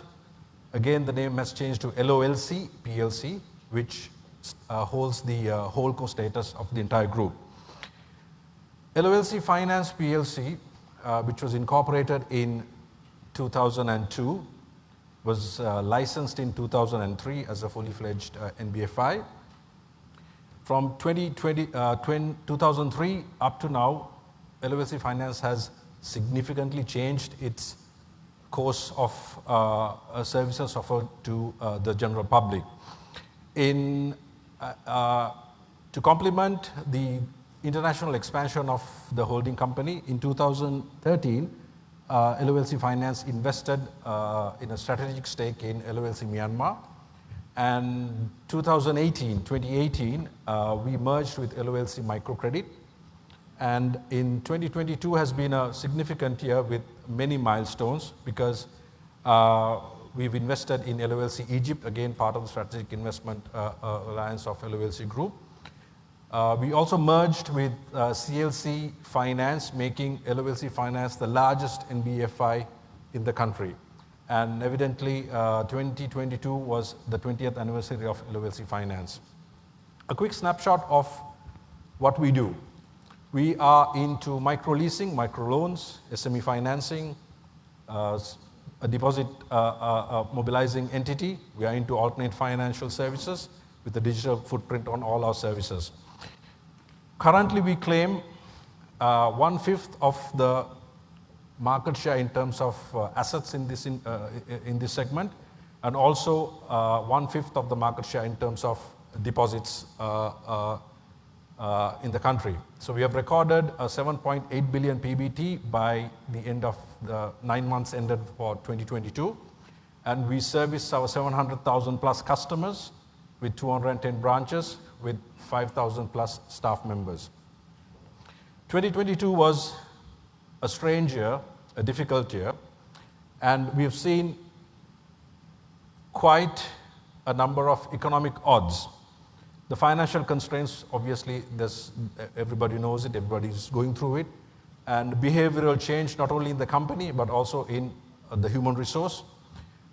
again, the name has changed to LOLC PLC, which holds the holdco status of the entire group. LOLC Finance PLC, which was incorporated in 2002, was licensed in 2003 as a fully fledged NBFI. From 2003 up to now, LOLC Finance has significantly changed its course of services offered to the general public. To complement the international expansion of the holding company, in 2013, LOLC Finance invested in a strategic stake in LOLC Myanmar. And 2018, we merged with LOLC Microcredit. And in 2022 has been a significant year with many milestones because we've invested in LOLC Egypt, again part of the strategic investment alliance of LOLC Group. We also merged with CLC Finance, making LOLC Finance the largest NBFI in the country. And evidently, 2022 was the 20th anniversary of LOLC Finance. A quick snapshot of what we do. We are into micro-leasing, micro-loans, SME financing, a deposit mobilizing entity. We are into alternate financial services with a digital footprint on all our services. Currently, we claim 1/5 of the market share in terms of assets in this segment, and also 1/5 of the market share in terms of deposits in the country. So we have recorded a 7.8 billion PBT by the end of the 9 months ended for 2022, and we service our 700,000 plus customers with 210 branches with 5,000 plus staff members. 2022 was a strange year, a difficult year, and we have seen quite a number of economic odds. The financial constraints, obviously, everybody knows it, everybody is going through it, and behavioral change not only in the company but also in the human resource.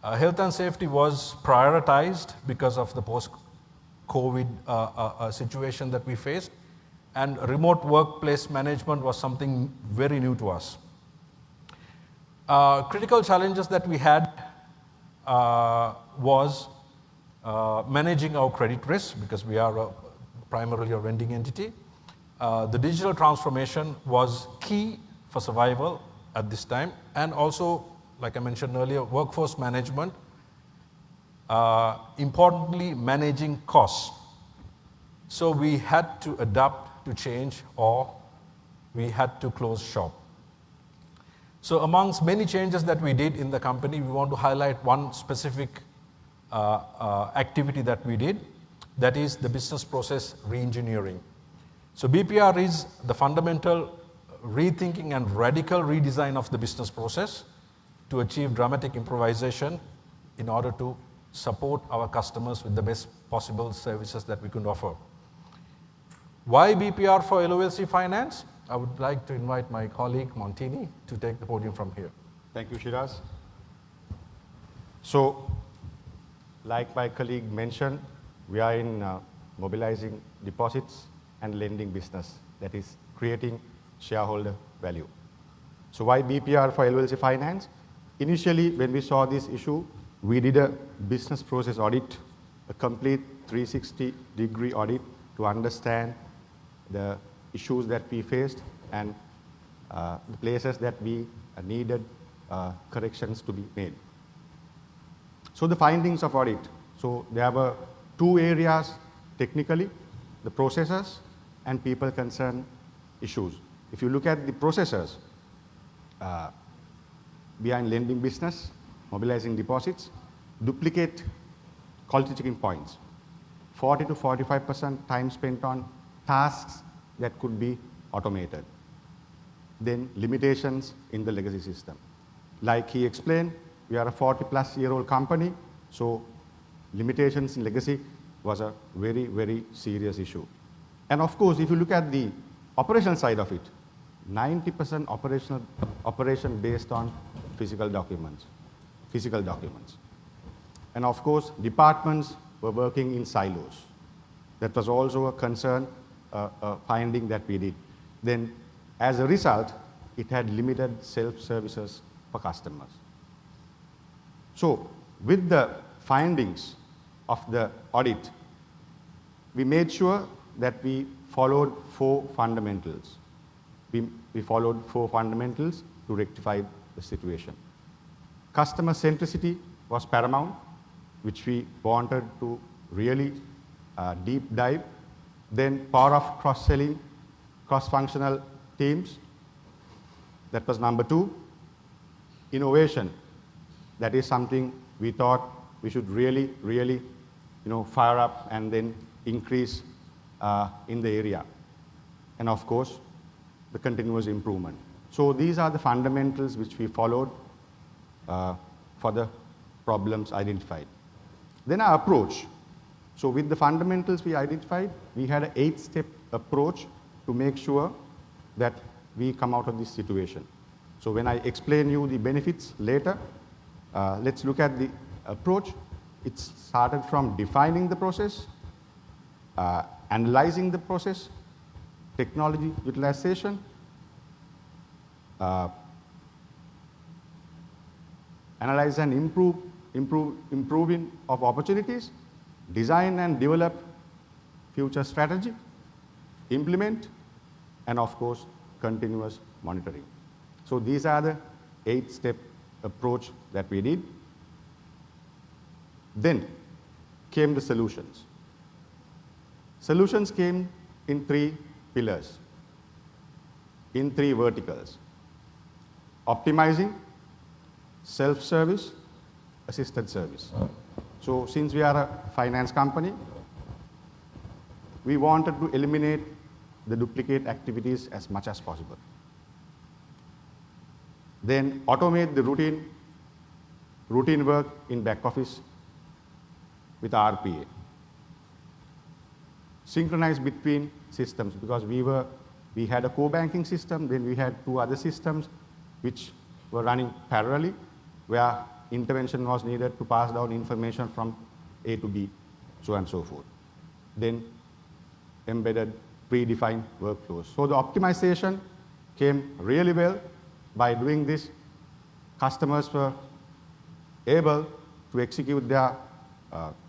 Health and safety was prioritized because of the post-COVID situation that we faced, and remote workplace management was something very new to us. Critical challenges that we had was managing our credit risk, because we are primarily a lending entity. The digital transformation was key for survival at this time, and also, like I mentioned earlier, workforce management, importantly managing costs. So we had to adapt to change, or we had to close shop. So amongst many changes that we did in the company, we want to highlight one specific activity that we did, that is the business process reengineering. So BPR is the fundamental rethinking and radical redesign of the business process to achieve dramatic improvisation in order to support our customers with the best possible services that we could offer. Why BPR for LOLC Finance? I would like to invite my colleague Montini to take the podium from here. Thank you, Shiraz. So, like my colleague mentioned, we are in mobilizing deposits and lending business, that is creating shareholder value. So why BPR for LOLC Finance? Initially, when we saw this issue, we did a business process audit, a complete 360-degree audit to understand the issues that we faced and the places that we needed corrections to be made. So the findings of audit. So there were two areas technically, the processes and people concerned issues. If you look at the processes, behind lending business, mobilizing deposits, duplicate quality checking points, 40 to 45% time spent on tasks that could be automated. Then limitations in the legacy system. Like he explained, we are a 40-plus-year-old company, so limitations in legacy was a very, very serious issue. And of course, if you look at the operational side of it, 90% operation based on physical documents. And of course, departments were working in silos. That was also a concern, a finding that we did. Then, as a result, it had limited self-services for customers. So, with the findings of the audit, we made sure that we followed four fundamentals. We followed four fundamentals to rectify the situation. Customer centricity was paramount, which we wanted to really deep dive. Then power of cross-selling, cross-functional teams. That was number two. Innovation. That is something we thought we should really, fire up and then increase in the area. And of course, the continuous improvement. So these are the fundamentals which we followed for the problems identified. Then our approach. So with the fundamentals we identified, we had an 8-step approach to make sure that we come out of this situation. So when I explain you the benefits later, let's look at the approach. It started from defining the process, analyzing the process, technology utilization, analyze and improving of opportunities, design and develop future strategy, implement, and of course, continuous monitoring. So these are the 8-step approach that we did. Then came the solutions. Solutions came in 3 pillars, in 3 verticals: optimizing, self-service, assisted service. So since we are a finance company, we wanted to eliminate the duplicate activities as much as possible. Then automate the routine work in back office with RPA. Synchronize between systems, because we had a core banking system, then we had 2 other systems which were running parallelly, where intervention was needed to pass down information from A to B, so on and so forth. Then embedded predefined workflows. So the optimization came really well. By doing this, customers were able to execute their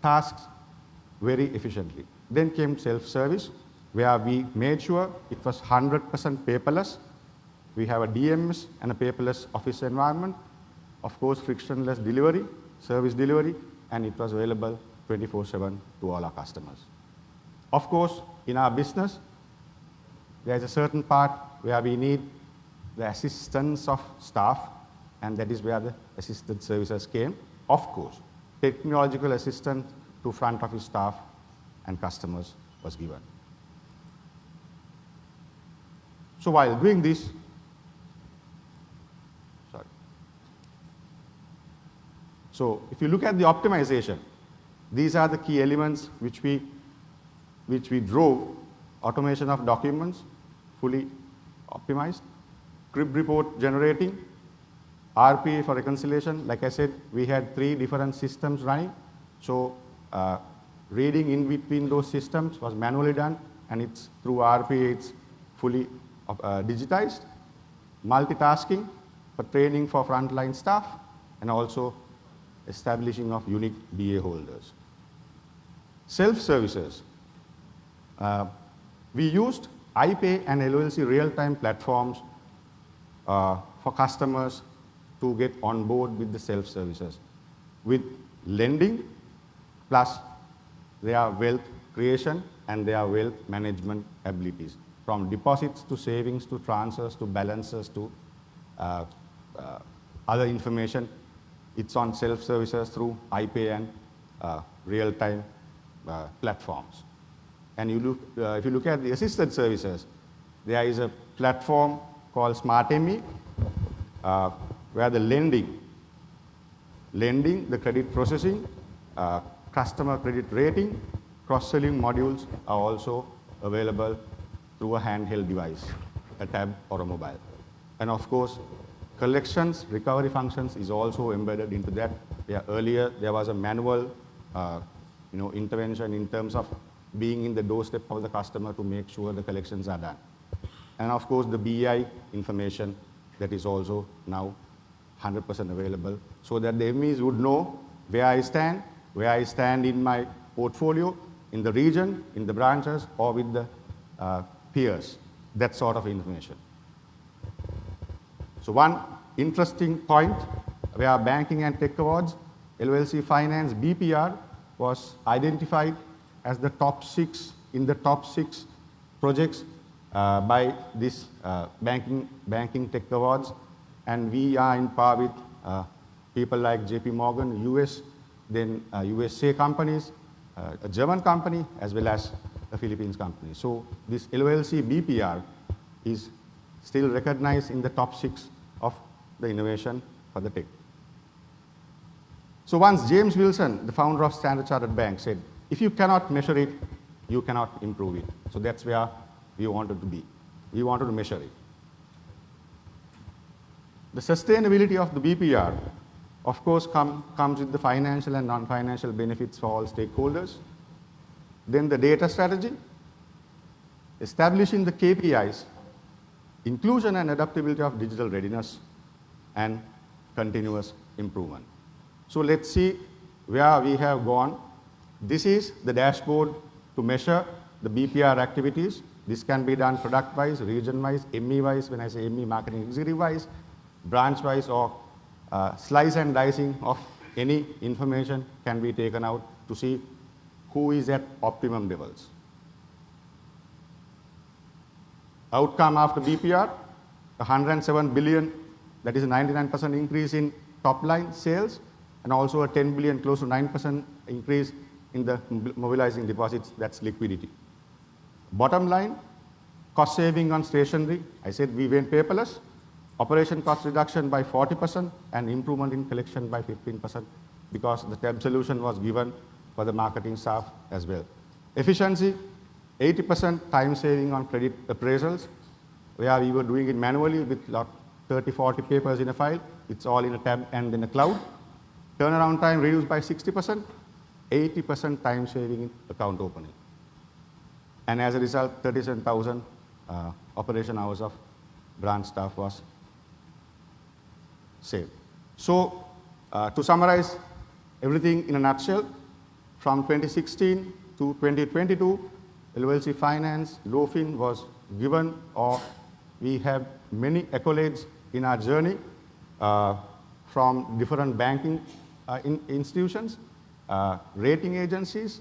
tasks very efficiently. Then came self-service, where we made sure it was 100% paperless. We have a DMS and a paperless office environment. Of course, frictionless delivery, service delivery, and it was available 24/7 to all our customers. Of course, in our business, there is a certain part where we need the assistance of staff, and that is where the assisted services came. Of course, technological assistance to front office staff and customers was given. So while doing this, so if you look at the optimization, these are the key elements which we drove. Automation of documents, fully optimized. CRIB report generating, RPA for reconciliation. Like I said, we had 3 different systems running. So reading in between those systems was manually done, and it's through RPA, it's fully digitized. Multitasking for training for frontline staff, and also establishing of unique BA holders. Self-services. We used iPay and LOLC real-time platforms for customers to get on board with the self-services, with lending plus their wealth creation and their wealth management abilities, from deposits to savings to transfers to balances to other information. It's on self-services through iPay and real-time platforms. And if you look at the assisted services, there is a platform called SmartME, where the lending, the credit processing, customer credit rating, cross-selling modules are also available through a handheld device, a tab or a mobile. And of course, collections, recovery functions is also embedded into that. Yeah, earlier there was a manual intervention in terms of being in the doorstep of the customer to make sure the collections are done. And of course, the BI information that is also now 100% available, so that the MEs would know where I stand in my portfolio, in the region, in the branches, or with the peers, that sort of information. So one interesting point where banking and tech awards, LOLC Finance BPR was identified as the top 6 projects by this banking tech awards, and we are in par with people like JP Morgan, US, then USA companies, a German company, as well as a Philippines company. So this LOLC BPR is still recognized in the top 6 of the innovation for the tech. So once James Wilson, the founder of Standard Chartered Bank, said, if you cannot measure it, you cannot improve it. So that's where we wanted to be. We wanted to measure it. The sustainability of the BPR, of course, comes with the financial and non-financial benefits for all stakeholders. Then the data strategy, establishing the KPIs, inclusion and adaptability of digital readiness, and continuous improvement. So let's see where we have gone. This is the dashboard to measure the BPR activities. This can be done product-wise, region-wise, ME-wise, when I say ME, marketing executive-wise, branch-wise, or slice and dicing of any information can be taken out to see who is at optimum levels. Outcome after BPR, 107 billion, that is a 99% increase in top line sales, and also a 10 billion, close to 9% increase in the mobilizing deposits, that's liquidity. Bottom line, cost saving on stationery, I said we went paperless, operation cost reduction by 40% and improvement in collection by 15% because the tab solution was given for the marketing staff as well. Efficiency, 80% time saving on credit appraisals, where we were doing it manually with 30, 40 papers in a file. It's all in a tab and in a cloud. Turnaround time reduced by 60%, 80% time saving in account opening. And as a result, 37,000 operation hours of branch staff was saved. So to summarize everything in a nutshell, from 2016 to 2022, LOLC Finance, LOFIN was given, or we have many accolades in our journey from different banking institutions, rating agencies,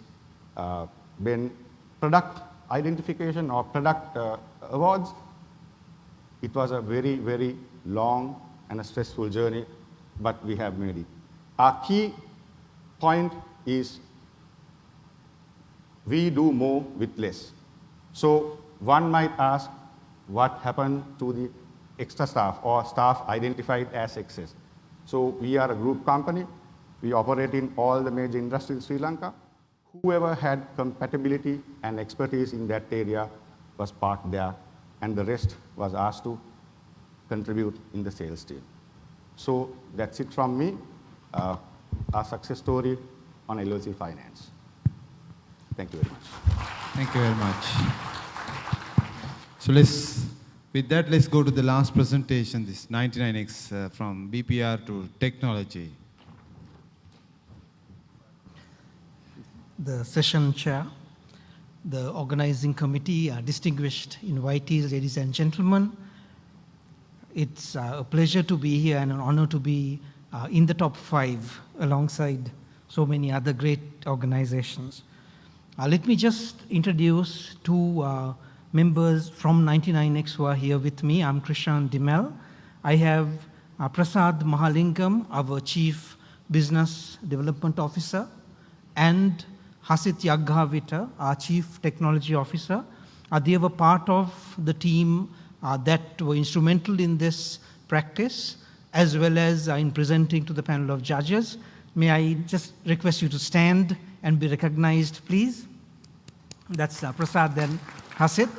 then product identification or product awards. It was a very, very long and a stressful journey, but we have made it. Our key point is we do more with less. So one might ask, what happened to the extra staff or staff identified as excess? So we are a group company. We operate in all the major industries in Sri Lanka. Whoever had compatibility and expertise in that area was parked there, and the rest was asked to contribute in the sales team. So that's it from me, our success story on LOLC Finance. Thank you very much. Thank you very much. So with that, let's go to the last presentation, this 99X from BPR to technology. The session chair, the organizing committee, distinguished invitees, ladies and gentlemen. It's a pleasure to be here and an honor to be in the top 5 alongside so many other great organizations. Let me just introduce 2 members from 99X who are here with me. I'm Krishan Dimel. I have Prasad Mahalingam, our Chief Business Development Officer, and Hasit Yaghavita, our Chief Technology Officer. They were part of the team that were instrumental in this practice, as well as in presenting to the panel of judges. May I just request you to stand and be recognized, please? That's Prasad and Hasit.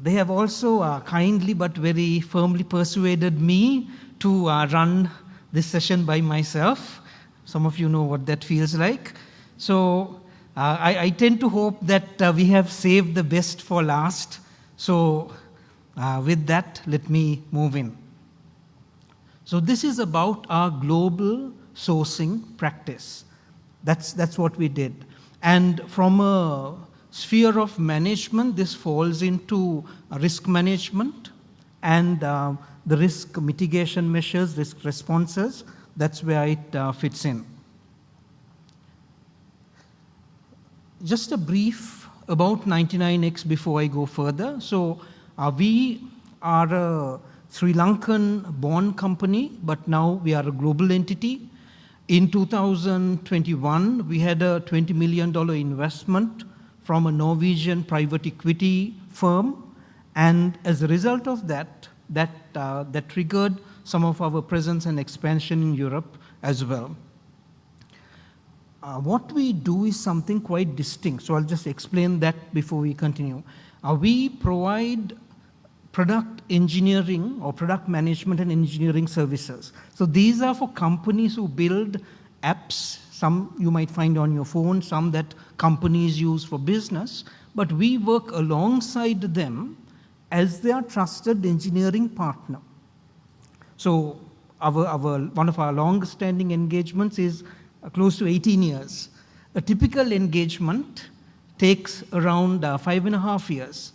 They have also kindly but very firmly persuaded me to run this session by myself. Some of you know what that feels like. So I tend to hope that we have saved the best for last. So with that, let me move in. So this is about our global sourcing practice. That's what we did. And from a sphere of management, this falls into risk management and the risk mitigation measures, risk responses. That's where it fits in. Just a brief about 99X before I go further. So we are a Sri Lankan born company, but now we are a global entity. In 2021, we had a $20 million investment from a Norwegian private equity firm. And as a result of that triggered some of our presence and expansion in Europe as well. What we do is something quite distinct. So I'll just explain that before we continue. We provide product engineering or product management and engineering services. So these are for companies who build apps, some you might find on your phone, some that companies use for business, but we work alongside them as their trusted engineering partner. So one of our longest-standing engagements is close to 18 years. A typical engagement takes around 5.5 years.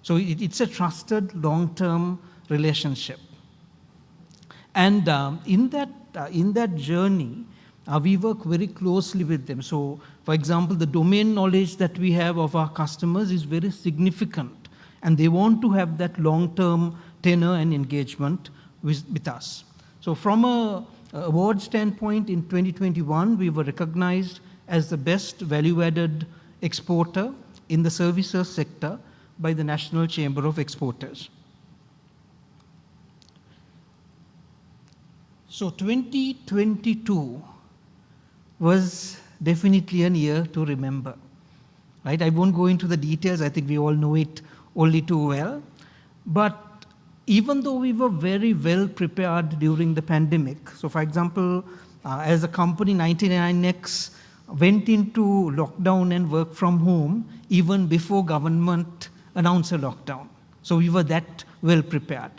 So it's a trusted long-term relationship. And in that journey, we work very closely with them. So for example, the domain knowledge that we have of our customers is very significant. And they want to have that long-term tenure and engagement with us. So from a award standpoint, in 2021, we were recognized as the best value-added exporter in the services sector by the National Chamber of Exporters. So 2022 was definitely a year to remember, right? I won't go into the details. I think we all know it only too well. But even though we were very well prepared during the pandemic, so for example, as a company, 99X went into lockdown and work from home even before government announced a lockdown. So we were that well prepared.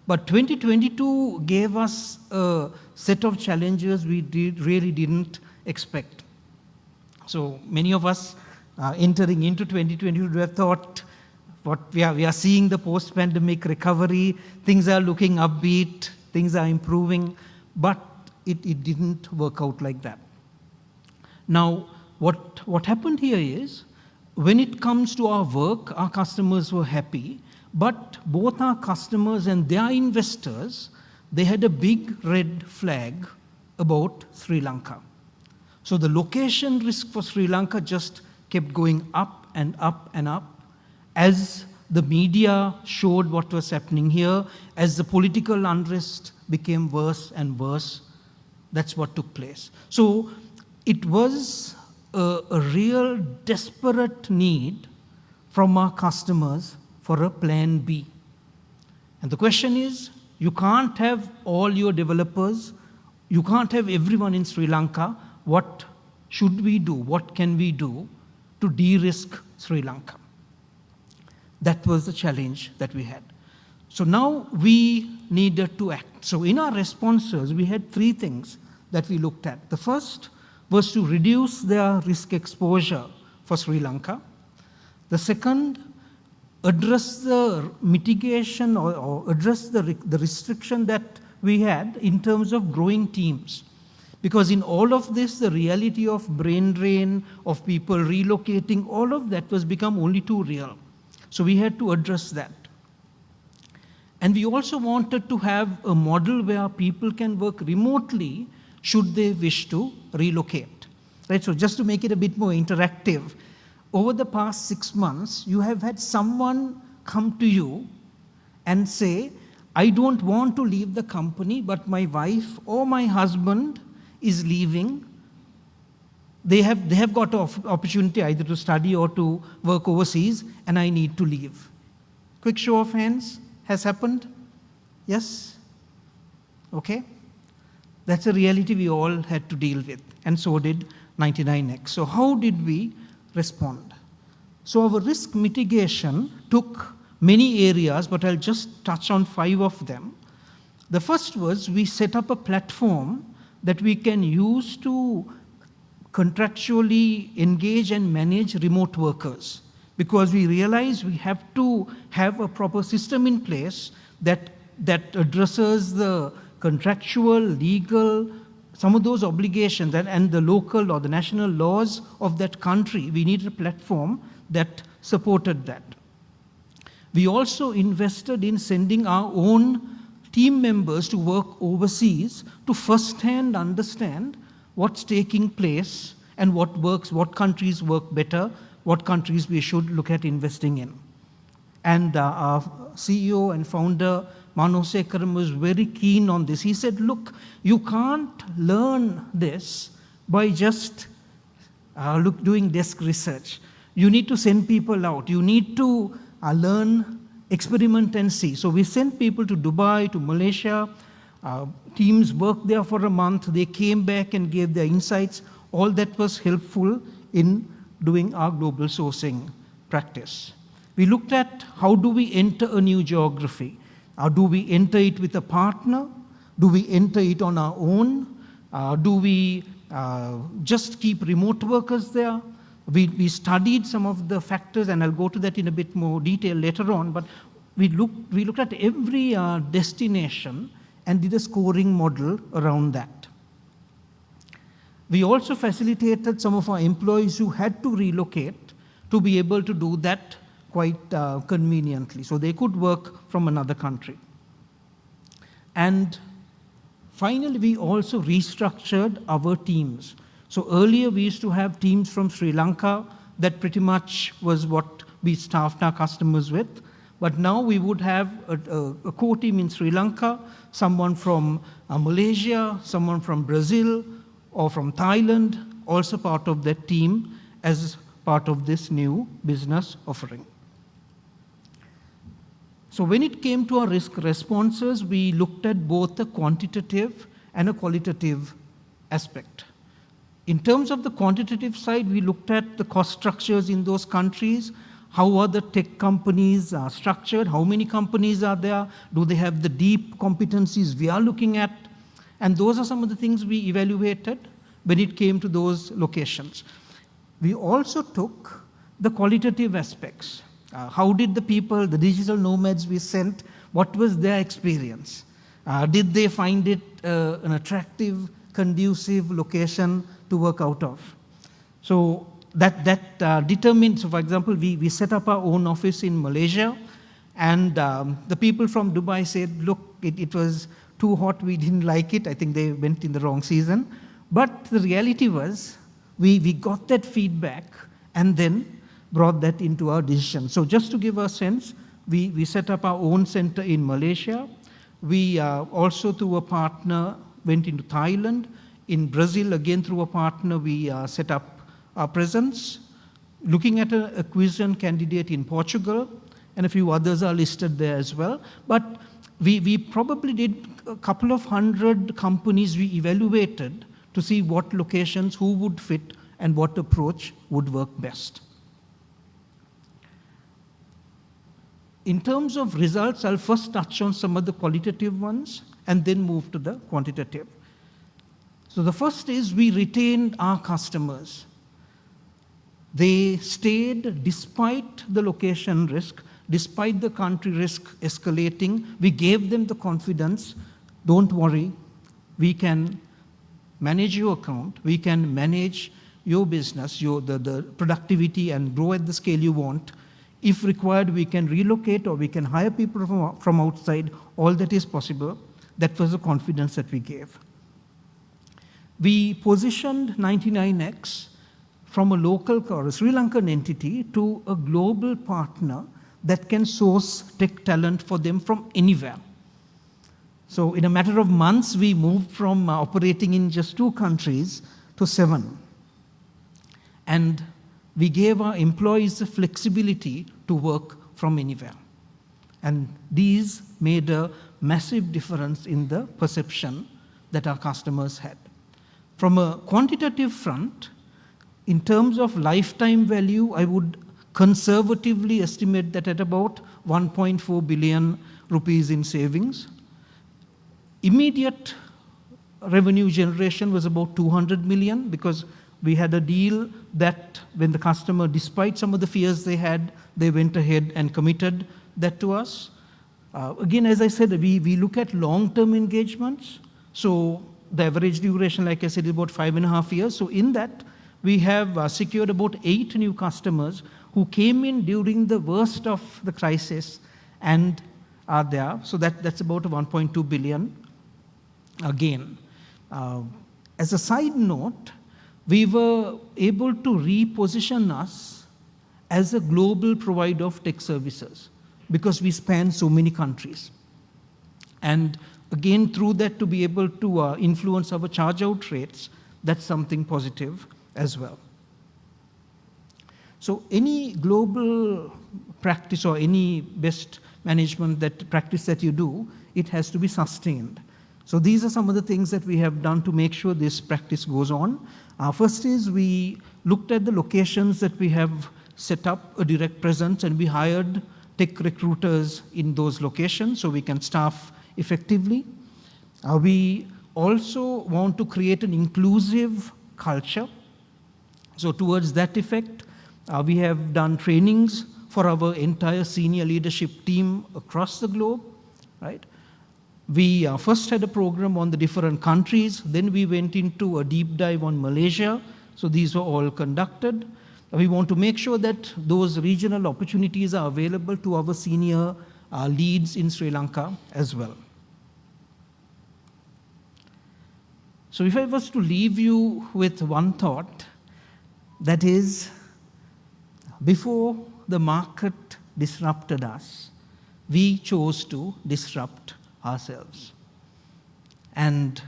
But 2022 gave us a set of challenges we really didn't expect. So many of us entering into 2022 have thought, we are seeing the post-pandemic recovery, things are looking upbeat, things are improving, but it didn't work out like that. Now, what happened here is, when it comes to our work, our customers were happy, but both our customers and their investors, they had a big red flag about Sri Lanka. So the location risk for Sri Lanka just kept going up and up and up as the media showed what was happening here, as the political unrest became worse and worse. That's what took place. So it was a real desperate need from our customers for a plan B. And the question is, you can't have all your developers, you can't have everyone in Sri Lanka. What should we do? What can we do to de-risk Sri Lanka? That was the challenge that we had. So now we needed to act. So in our responses, we had three things that we looked at. The first was to reduce their risk exposure for Sri Lanka. The second, address the mitigation or address the restriction that we had in terms of growing teams. Because in all of this, the reality of brain drain, of people relocating, all of that was become only too real. So we had to address that. And we also wanted to have a model where people can work remotely should they wish to relocate. Right? So just to make it a bit more interactive, over the past 6 months, you have had someone come to you and say, I don't want to leave the company, but my wife or my husband is leaving. They have got an opportunity either to study or to work overseas, and I need to leave. Quick show of hands has happened? Yes? Okay. That's a reality we all had to deal with, and so did 99X. So how did we respond? So our risk mitigation took many areas, but I'll just touch on 5 of them. The first was we set up a platform that we can use to contractually engage and manage remote workers, because we realize we have to have a proper system in place that addresses the contractual, legal, some of those obligations and the local or the national laws of that country. We needed a platform that supported that. We also invested in sending our own team members to work overseas to firsthand understand what's taking place and what works, what countries work better, what countries we should look at investing in. And our CEO and founder, Mano Sekaram, was very keen on this. He said, look, you can't learn this by just doing desk research. You need to send people out. You need to learn, experiment and see. So we sent people to Dubai, to Malaysia. Teams worked there for a month. They came back and gave their insights. All that was helpful in doing our global sourcing practice. We looked at how do we enter a new geography. Do we enter it with a partner? Do we enter it on our own? Do we just keep remote workers there? We studied some of the factors, and I'll go to that in a bit more detail later on, but we looked at every destination and did a scoring model around that. We also facilitated some of our employees who had to relocate to be able to do that quite conveniently, so they could work from another country. And finally, we also restructured our teams. So earlier, we used to have teams from Sri Lanka. That pretty much was what we staffed our customers with. But now we would have a core team in Sri Lanka, someone from Malaysia, someone from Brazil, or from Thailand, also part of that team as part of this new business offering. So when it came to our risk responses, we looked at both a quantitative and a qualitative aspect. In terms of the quantitative side, we looked at the cost structures in those countries. How are the tech companies structured? How many companies are there? Do they have the deep competencies we are looking at? And those are some of the things we evaluated when it came to those locations. We also took the qualitative aspects. How did the people, the digital nomads we sent, what was their experience? Did they find it an attractive, conducive location to work out of? So that determines, so for example, we set up our own office in Malaysia, and the people from Dubai said, look, it was too hot, we didn't like it. I think they went in the wrong season. But the reality was, we got that feedback and then brought that into our decision. So just to give a sense, we set up our own center in Malaysia. We also, through a partner, went into Thailand. In Brazil, again through a partner, we set up our presence. Looking at an acquisition candidate in Portugal, and a few others are listed there as well. But we probably did a couple of hundred companies we evaluated to see what locations, who would fit, and what approach would work best. In terms of results, I'll first touch on some of the qualitative ones and then move to the quantitative. So the first is we retained our customers. They stayed despite the location risk, despite the country risk escalating. We gave them the confidence, don't worry, we can manage your account, we can manage your business, the productivity and grow at the scale you want. If required, we can relocate or we can hire people from outside, all that is possible. That was the confidence that we gave. We positioned 99X from a local or a Sri Lankan entity to a global partner that can source tech talent for them from anywhere. So in a matter of months, we moved from operating in just 2 countries to 7. And we gave our employees the flexibility to work from anywhere. And these made a massive difference in the perception that our customers had. From a quantitative front, in terms of lifetime value, I would conservatively estimate that at about 1.4 billion rupees in savings. Immediate revenue generation was about 200 million because we had a deal that when the customer, despite some of the fears they had, they went ahead and committed that to us. Again, as I said, we look at long-term engagements. So the average duration, like I said, is about 5.5 years. So in that, we have secured about 8 new customers who came in during the worst of the crisis and are there. So that's about 1.2 billion again. As a side note, we were able to reposition us as a global provider of tech services because we span so many countries. And again, through that, to be able to influence our charge-out rates, that's something positive as well. So any global practice or any best management practice that you do, it has to be sustained. So these are some of the things that we have done to make sure this practice goes on. First is we looked at the locations that we have set up a direct presence, and we hired tech recruiters in those locations so we can staff effectively. We also want to create an inclusive culture. So towards that effect, we have done trainings for our entire senior leadership team across the globe, right? We first had a program on the different countries, then we went into a deep dive on Malaysia, so these were all conducted. We want to make sure that those regional opportunities are available to our senior leads in Sri Lanka as well. So if I was to leave you with one thought, that is, before the market disrupted us, we chose to disrupt ourselves. And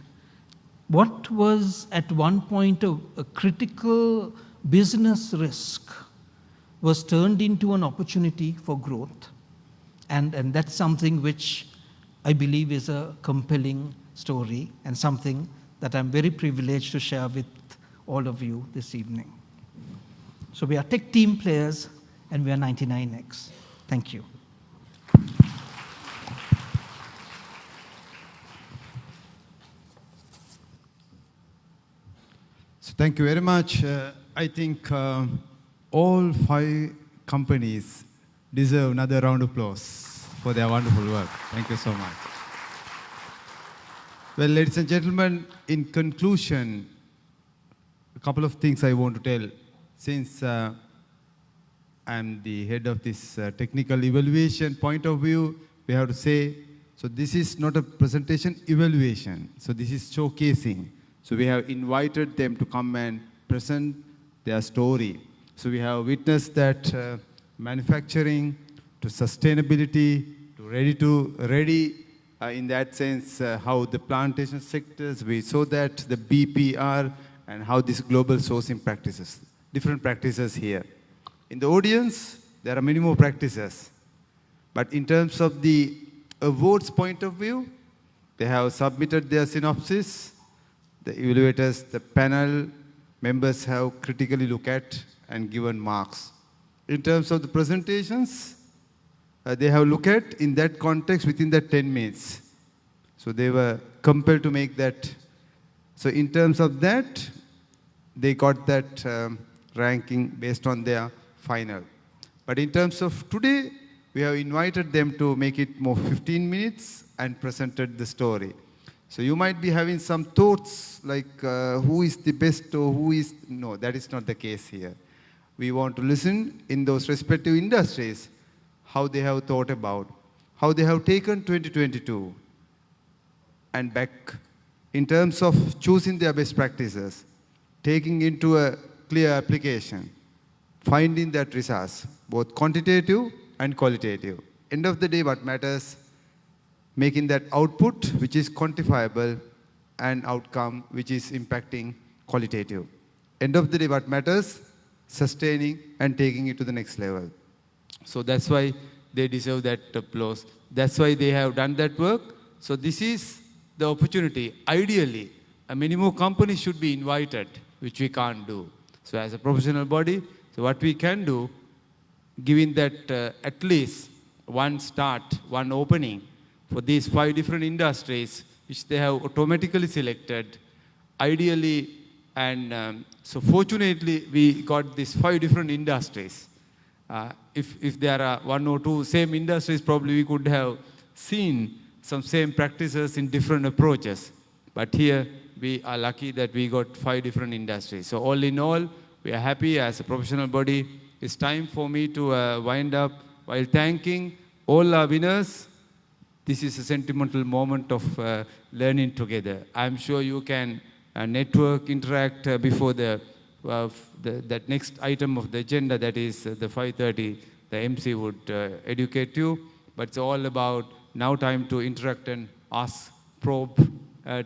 what was at one point a critical business risk was turned into an opportunity for growth. And that's something which I believe is a compelling story and something that I'm very privileged to share with all of you this evening. So we are tech team players, and we are 99X. Thank you. So thank you very much. I think all 5 companies deserve another round of applause for their wonderful work. Thank you so much. Well, ladies and gentlemen, in conclusion, a couple of things I want to tell. Since I'm the head of this technical evaluation point of view, we have to say, so this is not a presentation evaluation. So this is showcasing. So we have invited them to come and present their story. So we have witnessed that manufacturing to sustainability to ready in that sense, how the plantation sectors, we saw that the BPR and how this global sourcing practices, different practices here. In the audience, there are many more practices. But in terms of the awards point of view, they have submitted their synopsis. The evaluators, the panel members have critically looked at and given marks. In terms of the presentations, they have looked at in that context within that 10 minutes. So they were compelled to make that. So in terms of that, they got that ranking based on their final. But in terms of today, we have invited them to make it more 15 minutes and presented the story. So you might be having some thoughts like who is the best or who is, no, that is not the case here. We want to listen in those respective industries, how they have thought about, how they have taken 2022 and back in terms of choosing their best practices, taking into a clear application, finding that results, both quantitative and qualitative. End of the day, what matters, making that output which is quantifiable and outcome which is impacting qualitative. End of the day, what matters, sustaining and taking it to the next level. So that's why they deserve that applause. That's why they have done that work. So this is the opportunity. Ideally, many more companies should be invited, which we can't do. So as a professional body, so what we can do, giving that at least one start, one opening for these 5 different industries, which they have automatically selected, ideally, and so fortunately, we got these 5 different industries. If there are 1 or 2 same industries, probably we could have seen some same practices in different approaches. But here, we are lucky that we got 5 different industries. So all in all, we are happy as a professional body. It's time for me to wind up while thanking all our winners. This is a sentimental moment of learning together. I'm sure you can network, interact before that next item of the agenda, that is the 5:30. The MC would educate you, but it's all about now time to interact and ask, probe,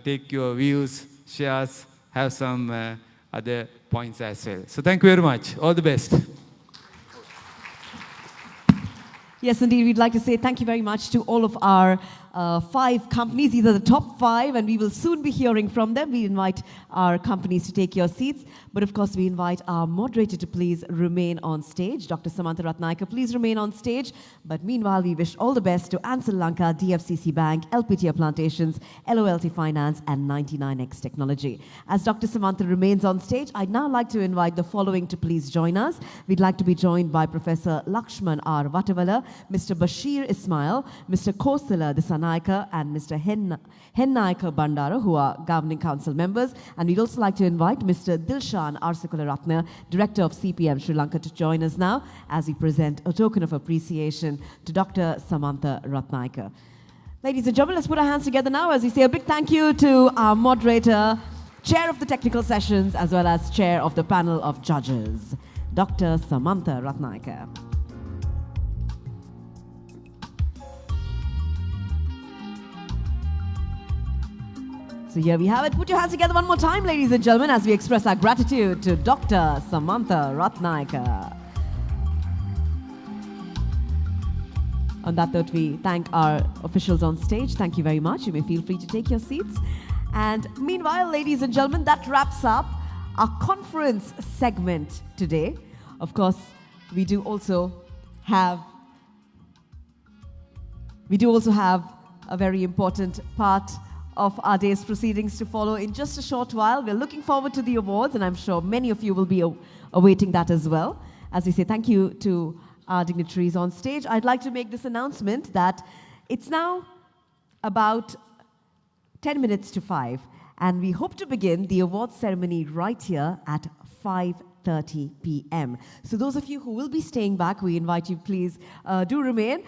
take your views, shares, have some other points as well. So thank you very much. All the best. Yes, indeed. We'd like to say thank you very much to all of our 5 companies. These are the top 5, and we will soon be hearing from them. We invite our companies to take your seats. But of course, we invite our moderator to please remain on stage. Dr. Samantha Ratnayaka, please remain on stage. But meanwhile, we wish all the best to Ansel Lanka, DFCC Bank, LPTR Plantations, LOLT Finance, and 99X Technology. As Dr. Samantha remains on stage, I'd now like to invite the following to please join us. We'd like to be joined by Professor Lakshman R. Vatavala, Mr. Bashir Ismail, Mr. Kosala Disanaika, and Mr. Hennaika Bandara, who are Governing Council members. And we'd also like to invite Mr. Dilshan Arsakularatne, Director of CPM Sri Lanka, to join us now as we present a token of appreciation to Dr. Samantha Ratnayaka. Ladies and gentlemen, let's put our hands together now as we say a big thank you to our moderator, Chair of the Technical Sessions, as well as Chair of the Panel of Judges, Dr. Samantha Ratnayaka. So here we have it. Put your hands together one more time, ladies and gentlemen, as we express our gratitude to Dr. Samantha Ratnayaka. On that note, we thank our officials on stage. Thank you very much. You may feel free to take your seats. And meanwhile, ladies and gentlemen, that wraps up our conference segment today. Of course, we do also have a very important part of our day's proceedings to follow in just a short while. We're looking forward to the awards, and I'm sure many of you will be awaiting that as well. As we say thank you to our dignitaries on stage, I'd like to make this announcement that it's now about 10 minutes to 5, and we hope to begin the awards ceremony right here at 5:30 p.m. So those of you who will be staying back, we invite you, please do remain.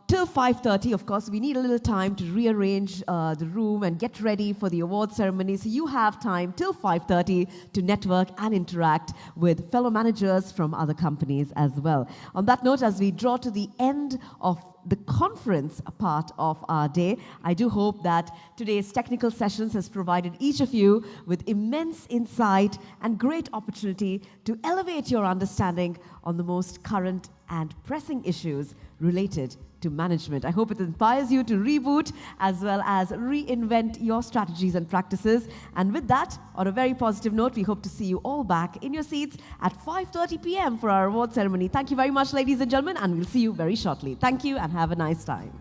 Till 5:30, of course, we need a little time to rearrange the room and get ready for the award ceremony. So you have time till 5:30 to network and interact with fellow managers from other companies as well. On that note, as we draw to the end of the conference part of our day, I do hope that today's technical sessions has provided each of you with immense insight and great opportunity to elevate your understanding on the most current and pressing issues related to management. I hope it inspires you to reboot as well as reinvent your strategies and practices. And with that, on a very positive note, we hope to see you all back in your seats at 5:30 p.m. for our award ceremony. Thank you very much, ladies and gentlemen, and we'll see you very shortly. Thank you and have a nice time.